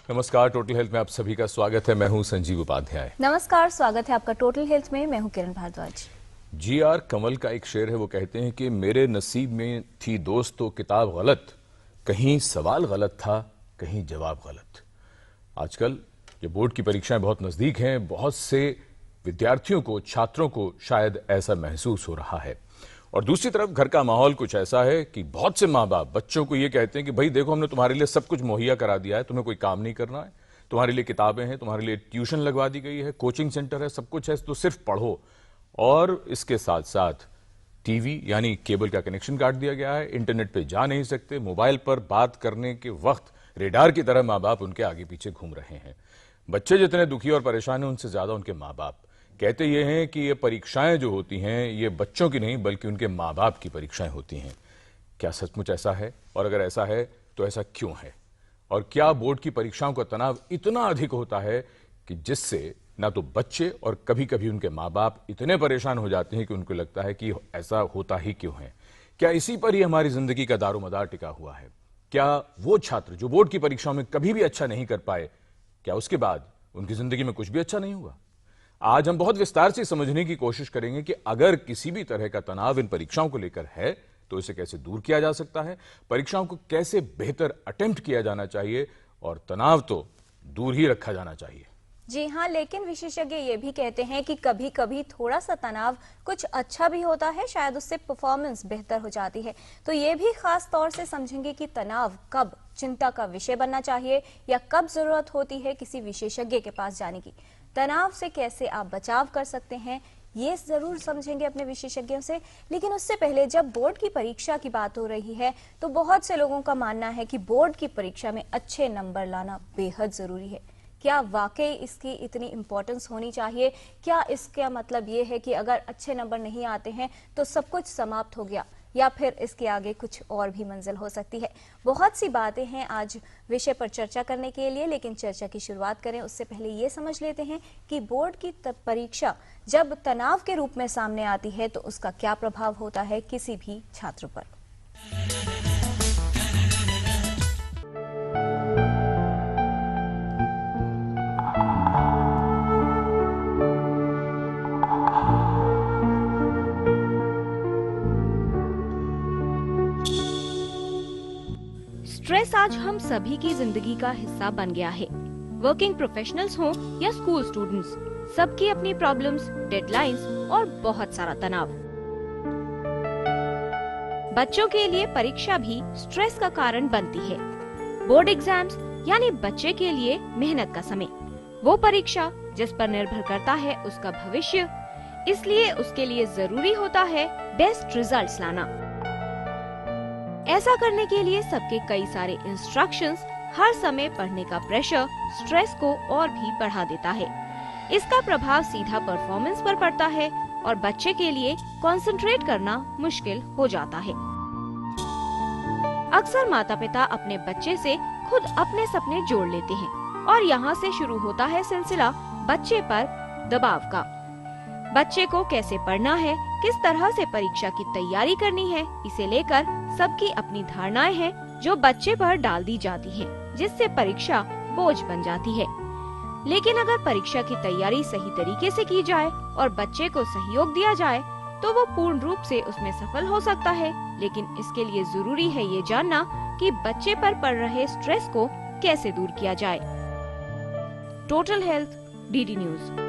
नमस्कार, total health में आप सभी का स्वागत है। मैं हूं संजीव उपाध्याय। नमस्कार, स्वागत है आपका टोटल हेल्थ में। मैं हूं किरण भारद्वाज। जी.आर. कमल का एक शेर है, वो कहते हैं कि मेरे नसीब में थी दोस्त तो किताब गलत, कहीं सवाल गलत था, कहीं जवाब गलत। आजकल ये बोर्ड की परीक्षाएं बहुत नजदीक हैं, बहुत से विद्यार्थियों को, छात्रों को शायद ऐसा महसूस हो रहा है। और दूसरी तरफ घर का माहौल कुछ ऐसा है कि बहुत से माँ बाप बच्चों को ये कहते हैं कि भाई देखो, हमने तुम्हारे लिए सब कुछ मुहैया करा दिया है, तुम्हें कोई काम नहीं करना है, तुम्हारे लिए किताबें हैं, तुम्हारे लिए ट्यूशन लगवा दी गई है, कोचिंग सेंटर है, सब कुछ है, तो सिर्फ पढ़ो। और इसके साथ साथ टीवी यानी केबल का कनेक्शन काट दिया गया है, इंटरनेट पे जा नहीं सकते, मोबाइल पर बात करने के वक्त रेडार की तरह माँ बाप उनके आगे पीछे घूम रहे हैं। बच्चे जितने दुखी और परेशान हैं, उनसे ज्यादा उनके माँ बाप। कहते ये हैं कि ये परीक्षाएं जो होती हैं, ये बच्चों की नहीं बल्कि उनके माँ बाप की परीक्षाएं होती हैं। क्या सचमुच ऐसा है? और अगर ऐसा है तो ऐसा क्यों है? और क्या बोर्ड की परीक्षाओं का तनाव इतना अधिक होता है कि जिससे ना तो बच्चे और कभी कभी उनके माँ बाप इतने परेशान हो जाते हैं कि उनको लगता है कि ऐसा होता ही क्यों है? क्या इसी पर ही हमारी जिंदगी का दारोमदार टिका हुआ है? क्या वो छात्र जो बोर्ड की परीक्षाओं में कभी भी अच्छा नहीं कर पाए, क्या उसके बाद उनकी जिंदगी में कुछ भी अच्छा नहीं हुआ? आज हम बहुत विस्तार से समझने की कोशिश करेंगे कि अगर किसी भी तरह का तनाव इन परीक्षाओं को लेकर है तो इसे कैसे दूर किया जा सकता है, परीक्षाओं को कैसे बेहतर अटेम्प्ट किया जाना चाहिए, और तनाव तो दूर ही रखा जाना चाहिए। जी हाँ, लेकिन विशेषज्ञ ये भी कहते हैं कि कभी कभी थोड़ा सा तनाव कुछ अच्छा भी होता है, शायद उससे परफॉर्मेंस बेहतर हो जाती है। तो ये भी खास तौर से समझेंगे कि तनाव कब चिंता का विषय बनना चाहिए या कब जरूरत होती है किसी विशेषज्ञ के पास जाने की। तनाव से कैसे आप बचाव कर सकते हैं, ये जरूर समझेंगे अपने विशेषज्ञों से। लेकिन उससे पहले, जब बोर्ड की परीक्षा की बात हो रही है तो बहुत से लोगों का मानना है कि बोर्ड की परीक्षा में अच्छे नंबर लाना बेहद जरूरी है। क्या वाकई इसकी इतनी इम्पोर्टेंस होनी चाहिए? क्या इसका मतलब ये है कि अगर अच्छे नंबर नहीं आते हैं तो सब कुछ समाप्त हो गया, या फिर इसके आगे कुछ और भी मंजिल हो सकती है? बहुत सी बातें हैं आज विषय पर चर्चा करने के लिए, लेकिन चर्चा की शुरुआत करें उससे पहले ये समझ लेते हैं कि बोर्ड की परीक्षा जब तनाव के रूप में सामने आती है तो उसका क्या प्रभाव होता है किसी भी छात्र पर। स्ट्रेस आज हम सभी की जिंदगी का हिस्सा बन गया है। वर्किंग प्रोफेशनल्स हों या स्कूल स्टूडेंट्स, सबकी अपनी प्रॉब्लम्स, डेडलाइंस और बहुत सारा तनाव। बच्चों के लिए परीक्षा भी स्ट्रेस का कारण बनती है। बोर्ड एग्जाम्स यानी बच्चे के लिए मेहनत का समय, वो परीक्षा जिस पर निर्भर करता है उसका भविष्य, इसलिए उसके लिए जरूरी होता है बेस्ट रिजल्ट्स लाना। ऐसा करने के लिए सबके कई सारे इंस्ट्रक्शंस, हर समय पढ़ने का प्रेशर स्ट्रेस को और भी बढ़ा देता है। इसका प्रभाव सीधा परफॉर्मेंस पर पड़ता है और बच्चे के लिए कंसंट्रेट करना मुश्किल हो जाता है। अक्सर माता पिता अपने बच्चे से खुद अपने सपने जोड़ लेते हैं और यहाँ से शुरू होता है सिलसिला बच्चे पर दबाव का। बच्चे को कैसे पढ़ना है, किस तरह से परीक्षा की तैयारी करनी है, इसे लेकर सबकी अपनी धारणाएं हैं जो बच्चे पर डाल दी जाती हैं, जिससे परीक्षा बोझ बन जाती है। लेकिन अगर परीक्षा की तैयारी सही तरीके से की जाए और बच्चे को सहयोग दिया जाए तो वो पूर्ण रूप से उसमें सफल हो सकता है। लेकिन इसके लिए जरूरी है ये जानना कि बच्चे पर पड़ रहे स्ट्रेस को कैसे दूर किया जाए। Total health, DD news.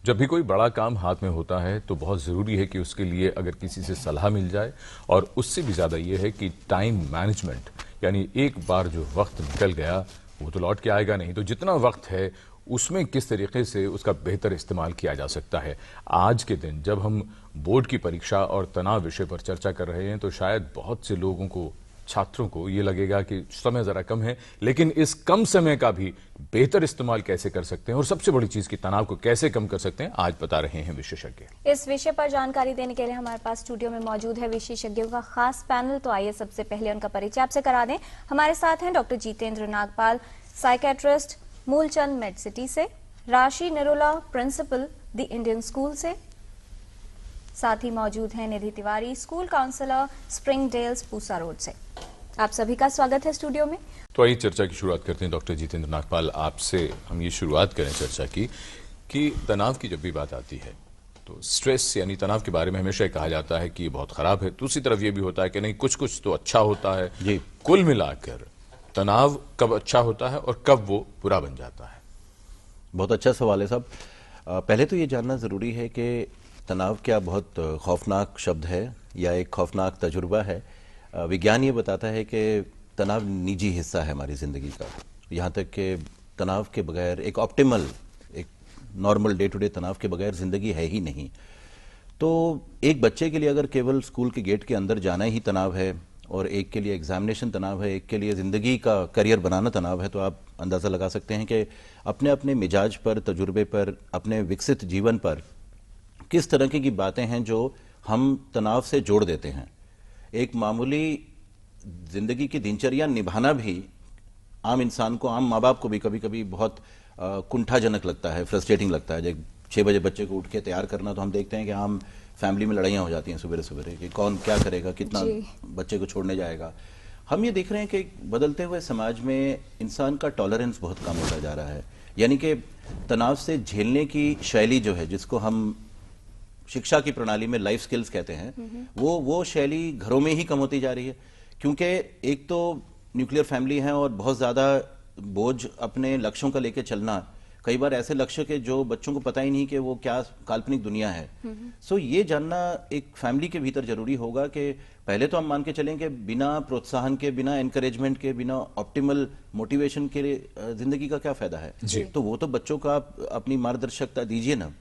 जब भी कोई बड़ा काम हाथ में होता है तो बहुत ज़रूरी है कि उसके लिए अगर किसी से सलाह मिल जाए, और उससे भी ज़्यादा ये है कि टाइम मैनेजमेंट, यानी एक बार जो वक्त निकल गया वो तो लौट के आएगा नहीं, तो जितना वक्त है उसमें किस तरीके से उसका बेहतर इस्तेमाल किया जा सकता है। आज के दिन जब हम बोर्ड की परीक्षा और तनाव विषय पर चर्चा कर रहे हैं तो शायद बहुत से लोगों को, छात्रों को ये लगेगा कि समय जरा कम है, लेकिन इस कम समय का भी बेहतर इस्तेमाल कैसे कर सकते हैं और सबसे बड़ी चीज की तनाव को कैसे कम कर सकते हैं, आज बता रहे हैं विशेषज्ञ। इस विषय पर जानकारी देने के लिए हमारे पास स्टूडियो में मौजूद है विशेषज्ञों का खास पैनल। तो आइए सबसे पहले उनका परिचय आपसे करा दें। हमारे साथ हैं doctor Jitendra Nagpal, psychiatrist, Moolchand med city से, Rashi Nirola, principal the Indian school से, साथ ही मौजूद हैं Nidhi Tiwari, school counsellor, Spring Dales, Pusa road से। आप सभी का स्वागत है स्टूडियो में। तो आइए चर्चा की शुरुआत करते हैं। डॉक्टर जितेंद्र नागपाल, आपसे हम ये शुरुआत करें चर्चा की कि तनाव की जब भी बात आती है तो स्ट्रेस यानी तनाव के बारे में हमेशा कहा जाता है कि ये बहुत खराब है, दूसरी तरफ ये भी होता है कि नहीं, कुछ कुछ तो अच्छा होता है जी। कुल मिलाकर तनाव कब अच्छा होता है और कब वो बुरा बन जाता है? बहुत अच्छा सवाल है साहब। पहले तो ये जानना ज़रूरी है कि तनाव क्या बहुत खौफनाक शब्द है या एक खौफनाक तजुर्बा है। विज्ञान ये बताता है कि तनाव निजी हिस्सा है हमारी ज़िंदगी का। यहाँ तक कि तनाव के बगैर एक ऑप्टिमल, एक नॉर्मल डे टू डे तनाव के बगैर ज़िंदगी है ही नहीं। तो एक बच्चे के लिए अगर केवल स्कूल के गेट के अंदर जाना ही तनाव है और एक के लिए एग्जामिनेशन तनाव है, एक के लिए ज़िंदगी का करियर बनाना तनाव है, तो आप अंदाज़ा लगा सकते हैं कि अपने अपने मिजाज पर, तजुर्बे पर, अपने विकसित जीवन पर किस तरह की बातें हैं जो हम तनाव से जोड़ देते हैं। एक मामूली ज़िंदगी की दिनचर्या निभाना भी आम इंसान को, आम माँ बाप को भी कभी कभी बहुत कुंठाजनक लगता है, फ्रस्ट्रेटिंग लगता है। जब 6 बजे बच्चे को उठ के तैयार करना, तो हम देखते हैं कि आम फैमिली में लड़ाइयाँ हो जाती हैं सुबह सुबह कि कौन क्या करेगा, कितना बच्चे को छोड़ने जाएगा। हम ये देख रहे हैं कि बदलते हुए समाज में इंसान का टॉलरेंस बहुत कम होता जा रहा है। यानी कि तनाव से झेलने की शैली जो है, जिसको हम शिक्षा की प्रणाली में लाइफ स्किल्स कहते हैं, वो शैली घरों में ही कम होती जा रही है। क्योंकि एक तो न्यूक्लियर फैमिली है और बहुत ज़्यादा बोझ अपने लक्ष्यों का लेके चलना, कई बार ऐसे लक्ष्य के जो बच्चों को पता ही नहीं कि वो क्या काल्पनिक दुनिया है। सो ये जानना एक फैमिली के भीतर जरूरी होगा कि पहले तो हम मान के चलें कि बिना प्रोत्साहन के, बिना एनकरेजमेंट के, बिना ऑप्टिमल मोटिवेशन के जिंदगी का क्या फायदा है। तो वो तो बच्चों का आप अपनी मार्गदर्शकता दीजिए ना,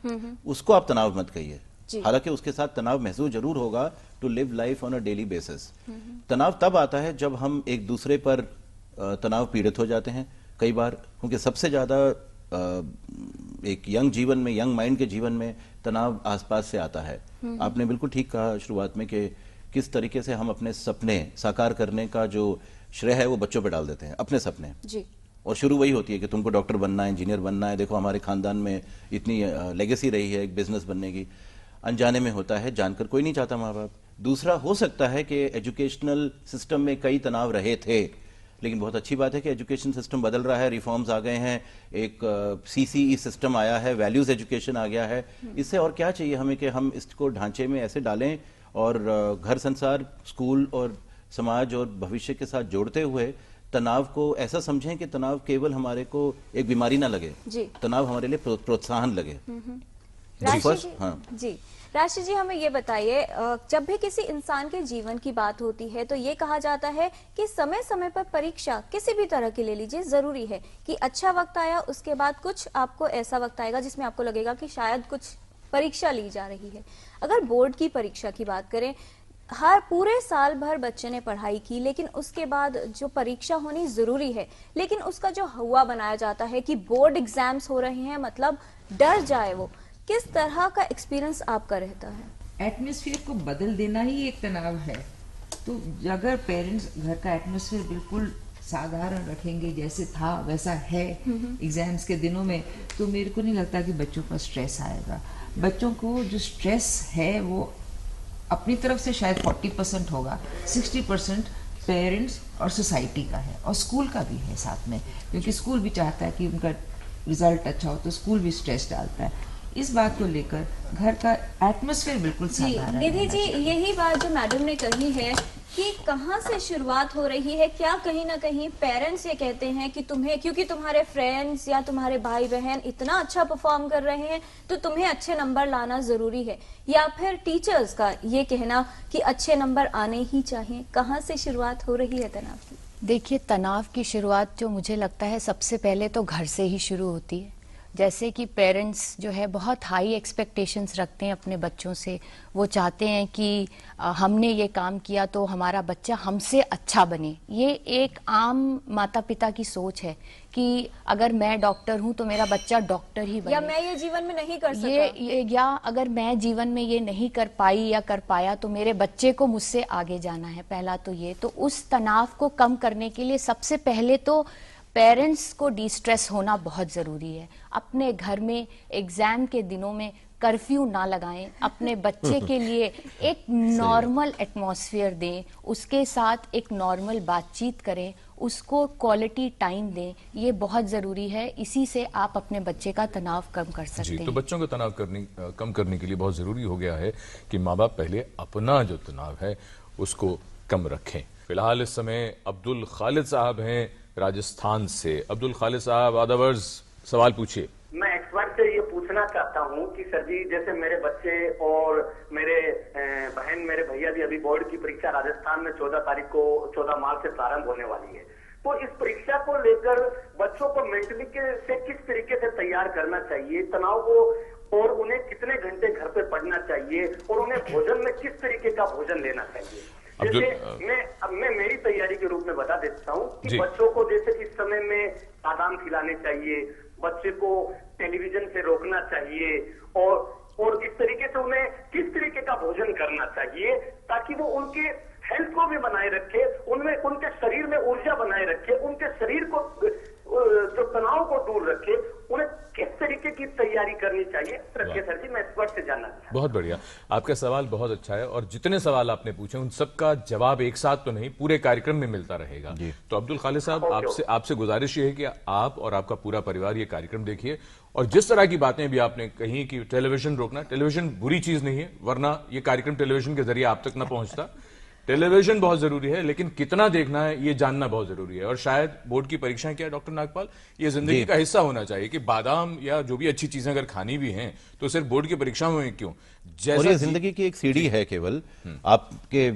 उसको आप तनाव मत कहिए। हालांकि उसके साथ तनाव महसूस जरूर होगा, to live life on a daily basis. तनाव तब आता है जब हम एक दूसरे पर तनाव पीड़ित हो जाते हैं कई बार, क्योंकि सबसे ज्यादा एक यंग जीवन में, यंग माइंड के जीवन में तनाव आसपास से आता है। आपने बिल्कुल ठीक कहा शुरुआत में कि किस तरीके से हम अपने सपने साकार करने का जो श्रेय है वो बच्चों पे डाल देते हैं, अपने सपने जी। और शुरू वही होती है कि तुमको डॉक्टर बनना है, इंजीनियर बनना है। देखो हमारे खानदान में इतनी लेगेसी रही है एक बिजनेस बनने की। अनजाने में होता है, जानकर कोई नहीं चाहता माँ बाप। दूसरा हो सकता है कि एजुकेशनल सिस्टम में कई तनाव रहे थे, लेकिन बहुत अच्छी बात है कि एजुकेशन सिस्टम बदल रहा है, रिफॉर्म्स आ गए हैं, एक सीसीई सिस्टम आया है, वैल्यूज एजुकेशन आ गया है। इससे और क्या चाहिए हमें कि हम इसको ढांचे में ऐसे डालें और घर, संसार, स्कूल और समाज और भविष्य के साथ जोड़ते हुए तनाव को ऐसा समझें कि तनाव केवल हमारे को एक बीमारी ना लगे, तनाव हमारे लिए प्रोत्साहन लगे। जी राशि जी, हमें ये बताइए, जब भी किसी इंसान के जीवन की बात होती है तो ये कहा जाता है कि समय समय पर परीक्षा किसी भी तरह की ले लीजिए जरूरी है, कि अच्छा वक्त आया उसके बाद कुछ आपको ऐसा वक्त आएगा जिसमें आपको लगेगा कि शायद कुछ परीक्षा ली जा रही है। अगर बोर्ड की परीक्षा की बात करें, हर पूरे साल भर बच्चे ने पढ़ाई की, लेकिन उसके बाद जो परीक्षा होनी जरूरी है, लेकिन उसका जो हुआ बनाया जाता है कि बोर्ड एग्जाम्स हो रहे हैं मतलब डर जाए वो, किस तरह का एक्सपीरियंस आपका रहता है? एटमॉस्फेयर को बदल देना ही एक तनाव है। तो अगर पेरेंट्स घर का एटमॉस्फेयर बिल्कुल साधारण रखेंगे, जैसे था वैसा है एग्जाम्स के दिनों में, तो मेरे को नहीं लगता कि बच्चों पर स्ट्रेस आएगा। बच्चों को जो स्ट्रेस है वो अपनी तरफ से शायद 40% होगा, 60% पेरेंट्स और सोसाइटी का है और स्कूल का भी है साथ में, क्योंकि स्कूल भी चाहता है कि उनका रिजल्ट अच्छा हो, तो स्कूल भी स्ट्रेस डालता है। इस बात को लेकर घर का एटमॉस्फेयर बिल्कुल साधारण है। निधि जी, यही बात जो मैडम ने कही है कि कहाँ से शुरुआत हो रही है, क्या कहीं ना कहीं पेरेंट्स ये कहते हैं कि तुम्हें, क्योंकि तुम्हारे फ्रेंड्स या तुम्हारे भाई बहन इतना अच्छा परफॉर्म कर रहे हैं तो तुम्हें अच्छे नंबर लाना जरूरी है, या फिर टीचर्स का ये कहना कि अच्छे नंबर आने ही चाहिए? कहाँ से शुरुआत हो रही है तनाव की? देखिए, तनाव की शुरुआत जो मुझे लगता है सबसे पहले तो घर से ही शुरू होती है। जैसे कि पेरेंट्स जो है बहुत हाई एक्सपेक्टेशंस रखते हैं अपने बच्चों से। वो चाहते हैं कि हमने ये काम किया तो हमारा बच्चा हमसे अच्छा बने। ये एक आम माता पिता की सोच है कि अगर मैं डॉक्टर हूँ तो मेरा बच्चा डॉक्टर ही बने, या मैं ये जीवन में नहीं कर सका, या अगर मैं जीवन में ये नहीं कर पाई या कर पाया तो मेरे बच्चे को मुझसे आगे जाना है। पहला तो ये, तो उस तनाव को कम करने के लिए सबसे पहले तो पेरेंट्स को डिस्ट्रेस होना बहुत ज़रूरी है। अपने घर में एग्ज़ाम के दिनों में कर्फ्यू ना लगाएं, अपने बच्चे के लिए एक नॉर्मल एटमॉस्फेयर दें, उसके साथ एक नॉर्मल बातचीत करें, उसको क्वालिटी टाइम दें, ये बहुत ज़रूरी है। इसी से आप अपने बच्चे का तनाव कम कर सकते जी, हैं। तो बच्चों का तनाव कम करने के लिए बहुत ज़रूरी हो गया है कि माँ बाप पहले अपना जो तनाव है उसको कम रखें। फिलहाल इस समय अब्दुल खालिद साहब हैं राजस्थान से। अब्दुल खालिद साहब, आदावर्ज सवाल पूछिए। मैं एक्सपर्ट से ये पूछना चाहता हूँ कि सर जी, जैसे मेरे बच्चे और मेरे बहन, मेरे भैया भी अभी बोर्ड की परीक्षा राजस्थान में 14 मार्च से प्रारंभ होने वाली है, तो इस परीक्षा को लेकर बच्चों को मेंटली से किस तरीके से तैयार करना चाहिए, तनाव को, और उन्हें कितने घंटे घर पे पढ़ना चाहिए, और उन्हें भोजन में किस तरीके का भोजन लेना चाहिए। जैसे मैं मेरी तैयारी के रूप में बता देता हूँ कि बच्चों को जैसे इस समय में बादाम खिलाने चाहिए, बच्चे को टेलीविजन से रोकना चाहिए, और इस तरीके से उन्हें किस तरीके का भोजन करना चाहिए ताकि वो उनके हेल्थ को भी बनाए रखे, उनमें उनके शरीर में ऊर्जा बनाए रखे, उनके शरीर को जो तनाव को दूर रखे, उन्हें किस तरीके की तैयारी करनी चाहिए रखिए सर जी, मैं एक्सपर्ट से जानना चाहता हूं। बहुत बढ़िया, आपका सवाल बहुत अच्छा है और जितने सवाल आपने पूछे उन सबका जवाब एक साथ तो नहीं, पूरे कार्यक्रम में मिलता रहेगा। तो अब्दुल खालिद साहब, आपसे गुजारिश ये है कि आप और आपका पूरा परिवार ये कार्यक्रम देखिए, और जिस तरह की बातें भी आपने कही कि टेलीविजन रोकना, टेलीविजन बुरी चीज नहीं है, वरना ये कार्यक्रम टेलीविजन के जरिए आप तक न पहुंचता। टेलीविजन बहुत जरूरी है, लेकिन कितना देखना है ये जानना बहुत जरूरी है। और शायद बोर्ड की परीक्षाएं, क्या डॉक्टर नागपाल, ये जिंदगी का हिस्सा होना चाहिए कि बादाम या जो भी अच्छी चीजें अगर खानी भी हैं तो सिर्फ बोर्ड की परीक्षाओं में क्यों, जैसा और ये जिंदगी की एक सीढ़ी है केवल। आपके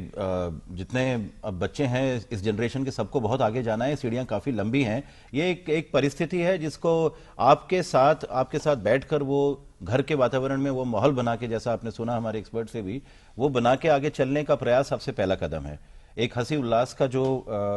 जितने अब बच्चे हैं इस जनरेशन के, सबको बहुत आगे जाना है, सीढ़ियां काफी लंबी हैं। ये एक परिस्थिति है जिसको आपके साथ बैठकर वो घर के वातावरण में वो माहौल बना के, जैसा आपने सुना हमारे एक्सपर्ट से भी, वो बना के आगे चलने का प्रयास सबसे पहला कदम है। एक हंसी उल्लास का जो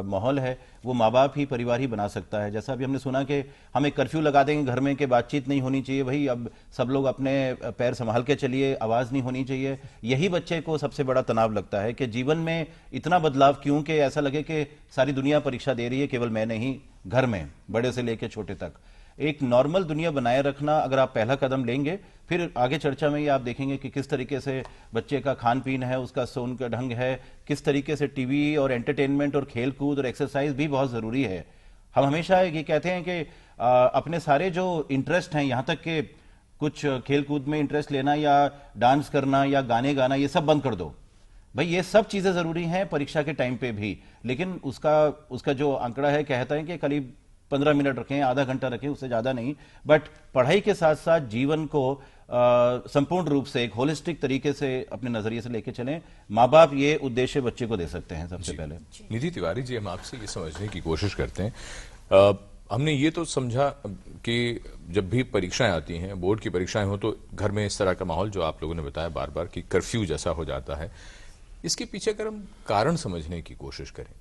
माहौल है वो माँ बाप ही, परिवार ही बना सकता है। जैसा अभी हमने सुना कि हम एक कर्फ्यू लगा देंगे घर में कि बातचीत नहीं होनी चाहिए, भाई अब सब लोग अपने पैर संभाल के चलिए, आवाज़ नहीं होनी चाहिए। यही बच्चे को सबसे बड़ा तनाव लगता है कि जीवन में इतना बदलाव क्यों, कि ऐसा लगे कि सारी दुनिया परीक्षा दे रही है, केवल मैं नहीं, घर में बड़े से लेकर छोटे तक। एक नॉर्मल दुनिया बनाए रखना अगर आप पहला कदम लेंगे, फिर आगे चर्चा में ये आप देखेंगे कि किस तरीके से बच्चे का खान पीन है, उसका सोने का ढंग है, किस तरीके से टीवी और एंटरटेनमेंट और खेल कूद और एक्सरसाइज भी बहुत जरूरी है। हम हमेशा ये कहते हैं कि अपने सारे जो इंटरेस्ट हैं, यहाँ तक कि कुछ खेल कूद में इंटरेस्ट लेना या डांस करना या गाने गाना, ये सब बंद कर दो। भाई ये सब चीजें जरूरी हैं परीक्षा के टाइम पे भी, लेकिन उसका जो आंकड़ा है कहता है कि करीब 15 मिनट रखें, आधा घंटा रखें, उससे ज्यादा नहीं। बट पढ़ाई के साथ साथ जीवन को संपूर्ण रूप से एक होलिस्टिक तरीके से अपने नजरिए से लेके चलें। माँ बाप ये उद्देश्य बच्चे को दे सकते हैं सबसे पहले। निधि तिवारी जी, हम आपसे ये समझने की कोशिश करते हैं, हमने ये तो समझा कि जब भी परीक्षाएं आती हैं, बोर्ड की परीक्षाएं हो, तो घर में इस तरह का माहौल जो आप लोगों ने बताया बार बार कि कर्फ्यू जैसा हो जाता है। इसके पीछे अगर हम कारण समझने की कोशिश करें,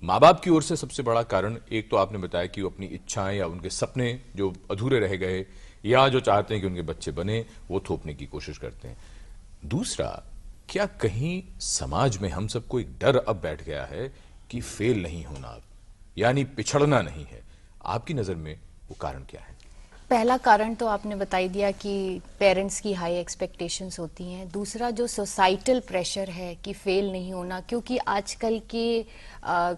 माँ बाप की ओर से सबसे बड़ा कारण, एक तो आपने बताया कि वो अपनी इच्छाएं या उनके सपने जो अधूरे रह गए या जो चाहते हैं कि उनके बच्चे बने, वो थोपने की कोशिश करते हैं। दूसरा, क्या कहीं समाज में हम सबको एक डर अब बैठ गया है कि फेल नहीं होना अब, यानी पिछड़ना नहीं है? आपकी नजर में वो कारण क्या है? पहला कारण तो आपने बता ही दिया कि पेरेंट्स की हाई एक्सपेक्टेशंस होती हैं। दूसरा जो सोसाइटल प्रेशर है कि फेल नहीं होना, क्योंकि आजकल के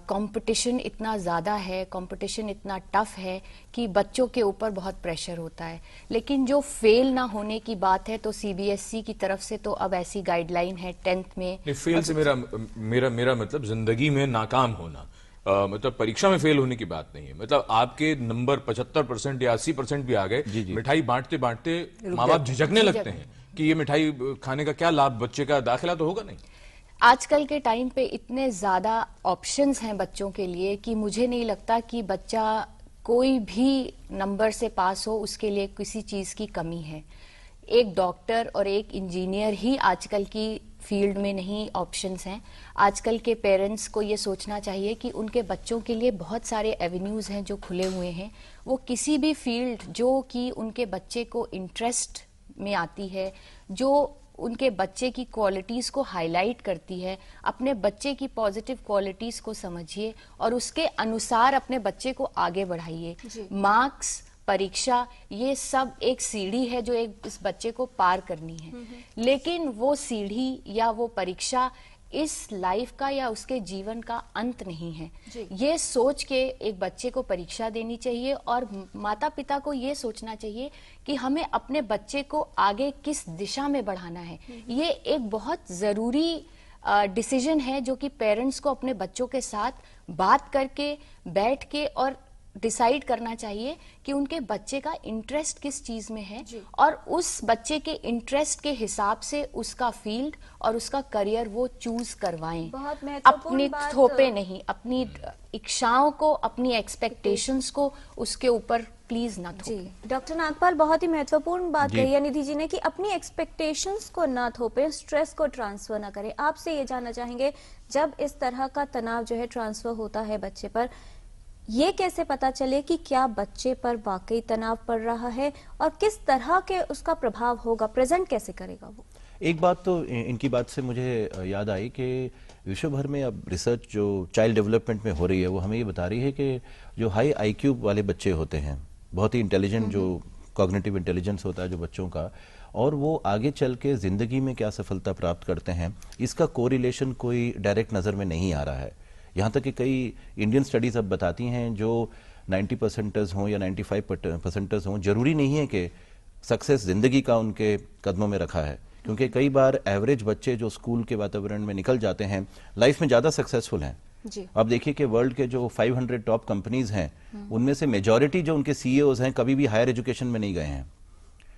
कंपटीशन इतना ज़्यादा है, कंपटीशन इतना टफ है कि बच्चों के ऊपर बहुत प्रेशर होता है। लेकिन जो फेल ना होने की बात है तो सीबीएसई की तरफ से तो अब ऐसी गाइडलाइन है 10th में। फेल से मेरा मतलब जिंदगी में नाकाम होना, मतलब परीक्षा में फेल होने की बात नहीं है। मतलब आपके नंबर 75% या 80% भी आ गए, मिठाई बांटते बांटते माँ बाप झिझकने लगते हैं कि ये मिठाई खाने का क्या लाभ, बच्चे का दाखिला तो होगा नहीं। आजकल के टाइम पे इतने ज्यादा ऑप्शंस हैं बच्चों के लिए कि मुझे नहीं लगता कि बच्चा कोई भी नंबर से पास हो उसके लिए किसी चीज की कमी है। एक डॉक्टर और एक इंजीनियर ही आजकल की फील्ड में नहीं ऑप्शंस हैं। आजकल के पेरेंट्स को ये सोचना चाहिए कि उनके बच्चों के लिए बहुत सारे एवेन्यूज हैं जो खुले हुए हैं। वो किसी भी फील्ड जो कि उनके बच्चे को इंटरेस्ट में आती है, जो उनके बच्चे की क्वालिटीज को हाईलाइट करती है, अपने बच्चे की पॉजिटिव क्वालिटीज को समझिए और उसके अनुसार अपने बच्चे को आगे बढ़ाइए। मार्क्स, परीक्षा, ये सब एक सीढ़ी है जो एक इस बच्चे को पार करनी है। लेकिन वो सीढ़ी या वो परीक्षा इस लाइफ का या उसके जीवन का अंत नहीं है। ये सोच के एक बच्चे को परीक्षा देनी चाहिए और माता पिता को ये सोचना चाहिए कि हमें अपने बच्चे को आगे किस दिशा में बढ़ाना है। ये एक बहुत जरूरी डिसीजन है जो कि पेरेंट्स को अपने बच्चों के साथ बात करके बैठ के और डिसाइड करना चाहिए कि उनके बच्चे का इंटरेस्ट किस चीज में है और उस बच्चे के इंटरेस्ट के हिसाब से उसका फील्ड और उसका करियर वो चूज करवाएं। बहुत महत्वपूर्ण अपनी बात थोपे नहीं, अपनी इच्छाओं को, अपनी एक्सपेक्टेशंस को उसके ऊपर प्लीज ना थोपें। जी डॉक्टर नागपाल, बहुत ही महत्वपूर्ण बात कही है निधि जी ने कि अपनी एक्सपेक्टेशंस को ना थोपें, स्ट्रेस को ट्रांसफर ना करें। आपसे ये जानना चाहेंगे, जब इस तरह का तनाव जो है ट्रांसफर होता है बच्चे पर, ये कैसे पता चले कि क्या बच्चे पर वाकई तनाव पड़ रहा है और किस तरह के उसका प्रभाव होगा, प्रेजेंट कैसे करेगा वो? एक बात तो इनकी बात से मुझे याद आई कि विश्व भर में अब रिसर्च जो चाइल्ड डेवलपमेंट में हो रही है वो हमें ये बता रही है कि जो हाई आईक्यू वाले बच्चे होते हैं, बहुत ही इंटेलिजेंट, जो कॉग्निटिव इंटेलिजेंस होता है जो बच्चों का, और वो आगे चल के जिंदगी में क्या सफलता प्राप्त करते हैं, इसका कोरिलेशन कोई डायरेक्ट नजर में नहीं आ रहा है। यहाँ तक कि कई इंडियन स्टडीज अब बताती हैं जो 90% हों या 95% हों, जरूरी नहीं है कि सक्सेस जिंदगी का उनके कदमों में रखा है, क्योंकि कई बार एवरेज बच्चे जो स्कूल के वातावरण में निकल जाते हैं लाइफ में ज्यादा सक्सेसफुल हैं। अब देखिए कि वर्ल्ड के जो 500 टॉप कंपनीज हैं उनमें से मेजॉरिटी जो उनके सीईओज हैं कभी भी हायर एजुकेशन में नहीं गए हैं।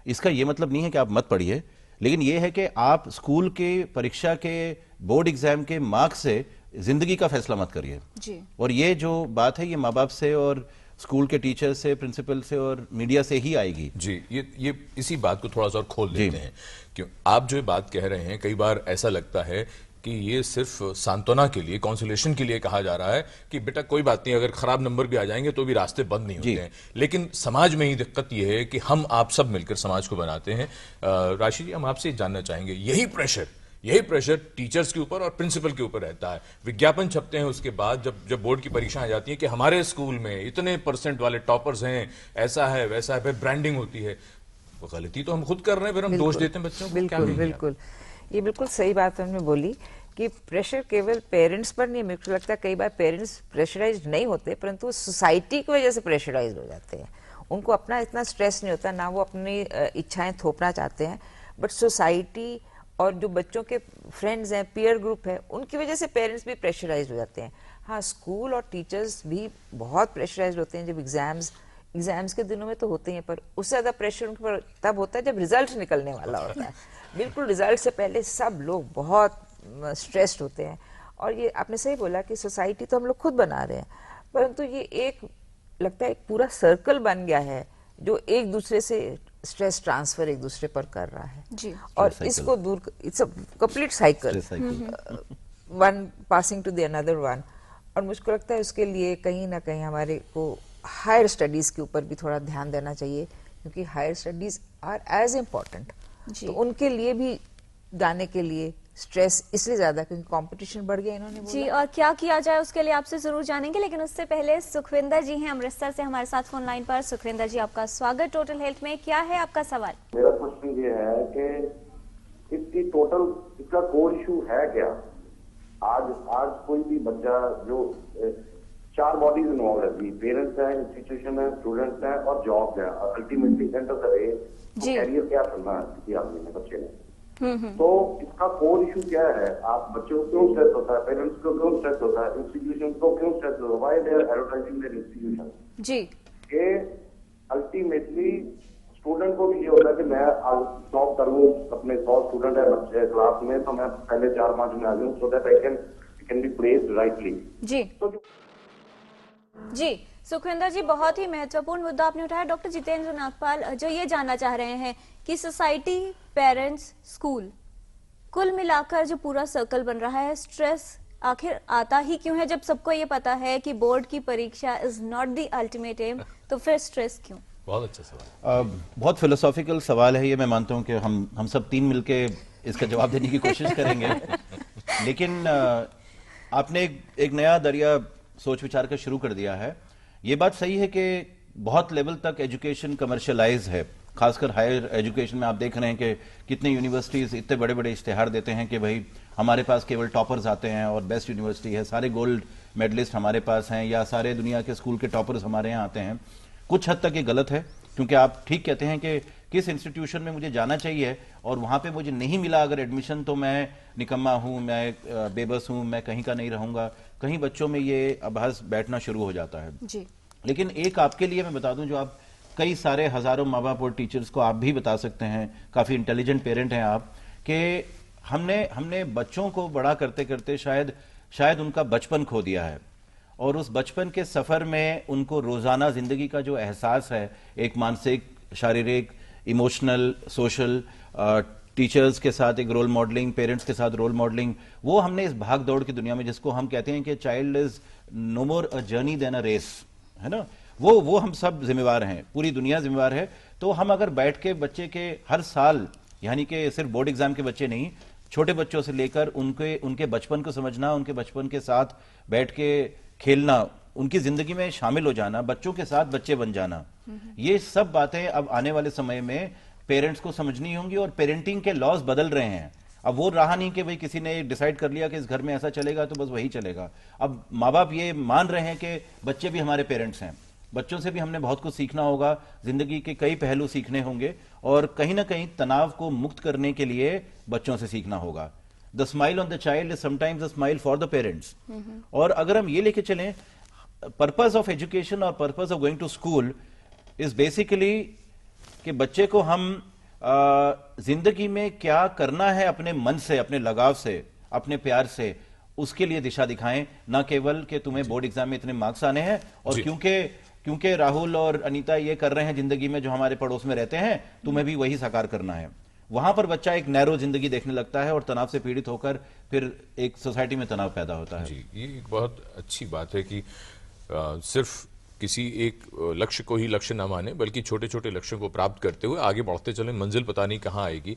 इसका ये मतलब नहीं है कि आप मत पढ़िए, लेकिन ये है कि आप स्कूल के परीक्षा के बोर्ड एग्जाम के मार्क्स से जिंदगी का फैसला मत करिए। और ये जो बात है ये माँ बाप से और स्कूल के टीचर से, प्रिंसिपल से और मीडिया से ही आएगी। जी, ये इसी बात को थोड़ा सा और खोल देते हैं। क्यों आप जो बात कह रहे हैं, कई बार ऐसा लगता है कि ये सिर्फ सांत्वना के लिए, कॉन्सोलेशन के लिए कहा जा रहा है कि बेटा कोई बात नहीं, अगर खराब नंबर भी आ जाएंगे तो भी रास्ते बंद नहीं होते हैं। लेकिन समाज में ही दिक्कत ये है कि हम आप सब मिलकर समाज को बनाते हैं। राशि जी, हम आपसे जानना चाहेंगे, यही प्रेशर टीचर्स के ऊपर और प्रिंसिपल के ऊपर रहता है। विज्ञापन छपते हैं उसके बाद, जब बोर्ड की परीक्षाएं आ जाती हैं कि हमारे स्कूल में इतने % वाले टॉपर्स हैं, ऐसा है वैसा है, फिर ब्रांडिंग होती है। वो गलती तो हम खुद कर रहे हैं, फिर हम दोष देते हैं बच्चों को। बिल्कुल, ये बिल्कुल सही बात हमने बोली कि प्रेशर केवल पेरेंट्स पर नहीं, मेरे को लगता है कई बार पेरेंट्स प्रेशराइज नहीं होते, परंतु सोसाइटी की वजह से प्रेशराइज हो जाते हैं। उनको अपना इतना स्ट्रेस नहीं होता, ना वो अपनी इच्छाएं थोपना चाहते हैं, बट सोसाइटी और जो बच्चों के फ्रेंड्स हैं, पीयर ग्रुप है, उनकी वजह से पेरेंट्स भी प्रेशराइज हो जाते हैं। हाँ, स्कूल और टीचर्स भी बहुत प्रेशराइज होते हैं जब एग्जाम्स के दिनों में तो होते हैं, पर उससे ज़्यादा प्रेशर उन पर तब होता है जब रिजल्ट निकलने वाला होता है। बिल्कुल रिजल्ट से पहले सब लोग बहुत स्ट्रेस्ड होते हैं। और ये आपने सही बोला कि सोसाइटी तो हम लोग खुद बना रहे हैं, परंतु ये एक लगता है एक पूरा सर्कल बन गया है जो एक दूसरे से स्ट्रेस ट्रांसफर एक दूसरे पर कर रहा है जी। और इसको दूर, it's a complete cycle, one passing to the another one. और मुझको लगता है उसके लिए कहीं ना कहीं हमारे को हायर स्टडीज के ऊपर भी थोड़ा ध्यान देना चाहिए, क्योंकि higher studies are as important. तो उनके लिए भी जाने के लिए स्ट्रेस इसलिए ज्यादा क्योंकि कंपटीशन बढ़ गया, इन्होंने बोला। जी, और क्या किया जाए उसके लिए आपसे जरूर जानेंगे, लेकिन उससे पहले सुखविंदर जी हैं अमृतसर से हमारे साथ फोन लाइन पर। सुखविंदर जी, आपका स्वागत टोटल हेल्थ में। क्या है आपका सवाल? मेरा क्वेश्चन ये है कि इसकी टोटल इसका कोर इशू है क्या? आज कोई भी बच्चा जो 4 बॉडीज इन्वॉल्व है, पेरेंट्स है, इंस्टीट्यूशन है, स्टूडेंट्स है और जॉब है। Ultimately end of the day career क्या करना है किसी आदमी ने, बच्चे ने। तो इसका कोर इशू क्या है? आप बच्चों को क्यों स्ट्रेस होता है, पेरेंट्स को क्यों स्ट्रेस होता है, इंस्टीट्यूशन को क्यों स्ट्रेस होता है? Why they are advertising their institution जी के अल्टीमेटली स्टूडेंट को भी ये होता है कि मैं टॉप करूं, अपने 100 स्टूडेंट है बच्चे क्लास में, तो मैं पहले 4-5 में आ जाऊं so that I can be placed rightly जी। तो जी सुखविंदर जी, बहुत ही महत्वपूर्ण मुद्दा आपने उठाया। डॉक्टर जितेंद्र नागपाल जो ये जानना चाह रहे हैं कि सोसाइटी, पेरेंट्स, स्कूल, कुल मिलाकर जो पूरा सर्कल बन रहा है, स्ट्रेस आखिर आता ही क्यों है? जब सबको ये पता है कि बोर्ड की परीक्षा is not the ultimate aim, तो फिर स्ट्रेस क्यों? बहुत अच्छा सवाल, बहुत फिलोसॉफिकल सवाल है ये। मैं मानता हूं कि हम सब 3 मिलके इसका जवाब देने की कोशिश करेंगे। लेकिन आपने एक नया दरिया सोच विचार का शुरू कर दिया है। ये बात सही है कि बहुत लेवल तक एजुकेशन कमर्शियलाइज है, खासकर हायर एजुकेशन में आप देख रहे हैं कि कितने यूनिवर्सिटीज इतने बड़े बड़े इश्तेहार देते हैं कि भाई हमारे पास केवल टॉपर्स आते हैं और बेस्ट यूनिवर्सिटी है, सारे गोल्ड मेडलिस्ट हमारे पास हैं, या सारे दुनिया के स्कूल के टॉपर्स हमारे यहाँ आते हैं। कुछ हद तक ये गलत है, क्योंकि आप ठीक कहते हैं कि किस इंस्टीट्यूशन में मुझे जाना चाहिए और वहां पे मुझे नहीं मिला अगर एडमिशन, तो मैं निकम्मा हूं, मैं बेबस हूं, मैं कहीं का नहीं रहूंगा। कहीं बच्चों में ये आभास बैठना शुरू हो जाता है जी। लेकिन एक आपके लिए मैं बता दूं, जो आप कई सारे हजारों माँ बाप और टीचर्स को आप भी बता सकते हैं, काफी इंटेलिजेंट पेरेंट हैं आप, कि हमने बच्चों को बड़ा करते करते शायद उनका बचपन खो दिया है, और उस बचपन के सफर में उनको रोजाना जिंदगी का जो एहसास है, एक मानसिक, शारीरिक, इमोशनल, सोशल, टीचर्स के साथ एक रोल मॉडलिंग, पेरेंट्स के साथ रोल मॉडलिंग, वो हमने इस भाग दौड़ की दुनिया में, जिसको हम कहते हैं कि child is no more a journey than a race, है ना, वो हम सब जिम्मेवार हैं, पूरी दुनिया जिम्मेवार है। तो हम अगर बैठ के बच्चे के हर साल, यानी कि सिर्फ बोर्ड एग्जाम के बच्चे नहीं, छोटे बच्चों से लेकर उनके बचपन को समझना, उनके बचपन के साथ बैठ के खेलना, उनकी जिंदगी में शामिल हो जाना, बच्चों के साथ बच्चे बन जाना, ये सब बातें अब आने वाले समय में पेरेंट्स को समझनी होंगी। और पेरेंटिंग के लॉज बदल रहे हैं। अब वो रहा नहीं कि भाई किसी ने डिसाइड कर लिया कि इस घर में ऐसा चलेगा तो बस वही चलेगा। अब माँ बाप ये मान रहे हैं कि बच्चे भी हमारे पेरेंट्स हैं, बच्चों से भी हमने बहुत कुछ सीखना होगा, जिंदगी के कई पहलू सीखने होंगे, और कहीं ना कहीं तनाव को मुक्त करने के लिए बच्चों से सीखना होगा। The smile on the child is sometimes the smile for the parents. और अगर हम ये लेके चलें, पर्पस ऑफ एजुकेशन और purpose of going to school is basically कि बच्चे को हम जिंदगी में क्या करना है अपने मन से, अपने लगाव से, अपने प्यार से, उसके लिए दिशा दिखाएं, ना केवल कि तुम्हें बोर्ड एग्जाम में इतने मार्क्स आने हैं और क्योंकि राहुल और अनीता ये कर रहे हैं जिंदगी में जो हमारे पड़ोस में रहते हैं, तुम्हें भी वही साकार करना है। वहां पर बच्चा एक नैरो जिंदगी देखने लगता है और तनाव से पीड़ित होकर फिर एक सोसाइटी में तनाव पैदा होता है। जी, ये एक बहुत अच्छी बात है कि सिर्फ किसी एक लक्ष्य को ही लक्ष्य ना माने, बल्कि छोटे छोटे लक्ष्यों को प्राप्त करते हुए आगे बढ़ते चलें, मंजिल पता नहीं कहाँ आएगी।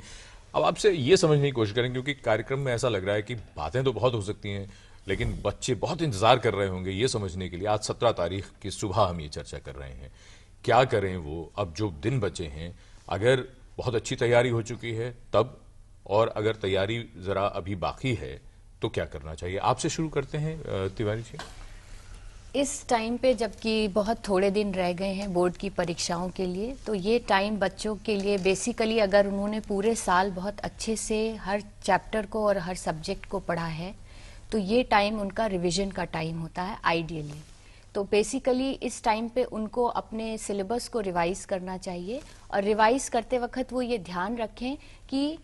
अब आपसे ये समझने की कोशिश करें, क्योंकि कार्यक्रम में ऐसा लग रहा है कि बातें तो बहुत हो सकती हैं, लेकिन बच्चे बहुत इंतजार कर रहे होंगे ये समझने के लिए। आज 17 तारीख की सुबह हम ये चर्चा कर रहे हैं, क्या करें वो, अब जो दिन बचे हैं, अगर बहुत अच्छी तैयारी हो चुकी है तब, और अगर तैयारी जरा अभी बाकी है तो क्या करना चाहिए? आपसे शुरू करते हैं तिवारी जी। इस टाइम पे जबकि बहुत थोड़े दिन रह गए हैं बोर्ड की परीक्षाओं के लिए, तो ये टाइम बच्चों के लिए बेसिकली, अगर उन्होंने पूरे साल बहुत अच्छे से हर चैप्टर को और हर सब्जेक्ट को पढ़ा है, तो ये टाइम उनका रिवीजन का टाइम होता है आइडियली। तो बेसिकली इस टाइम पे उनको अपने सिलेबस को रिवाइज करना चाहिए, और रिवाइज करते वक्त वो ये ध्यान रखें कि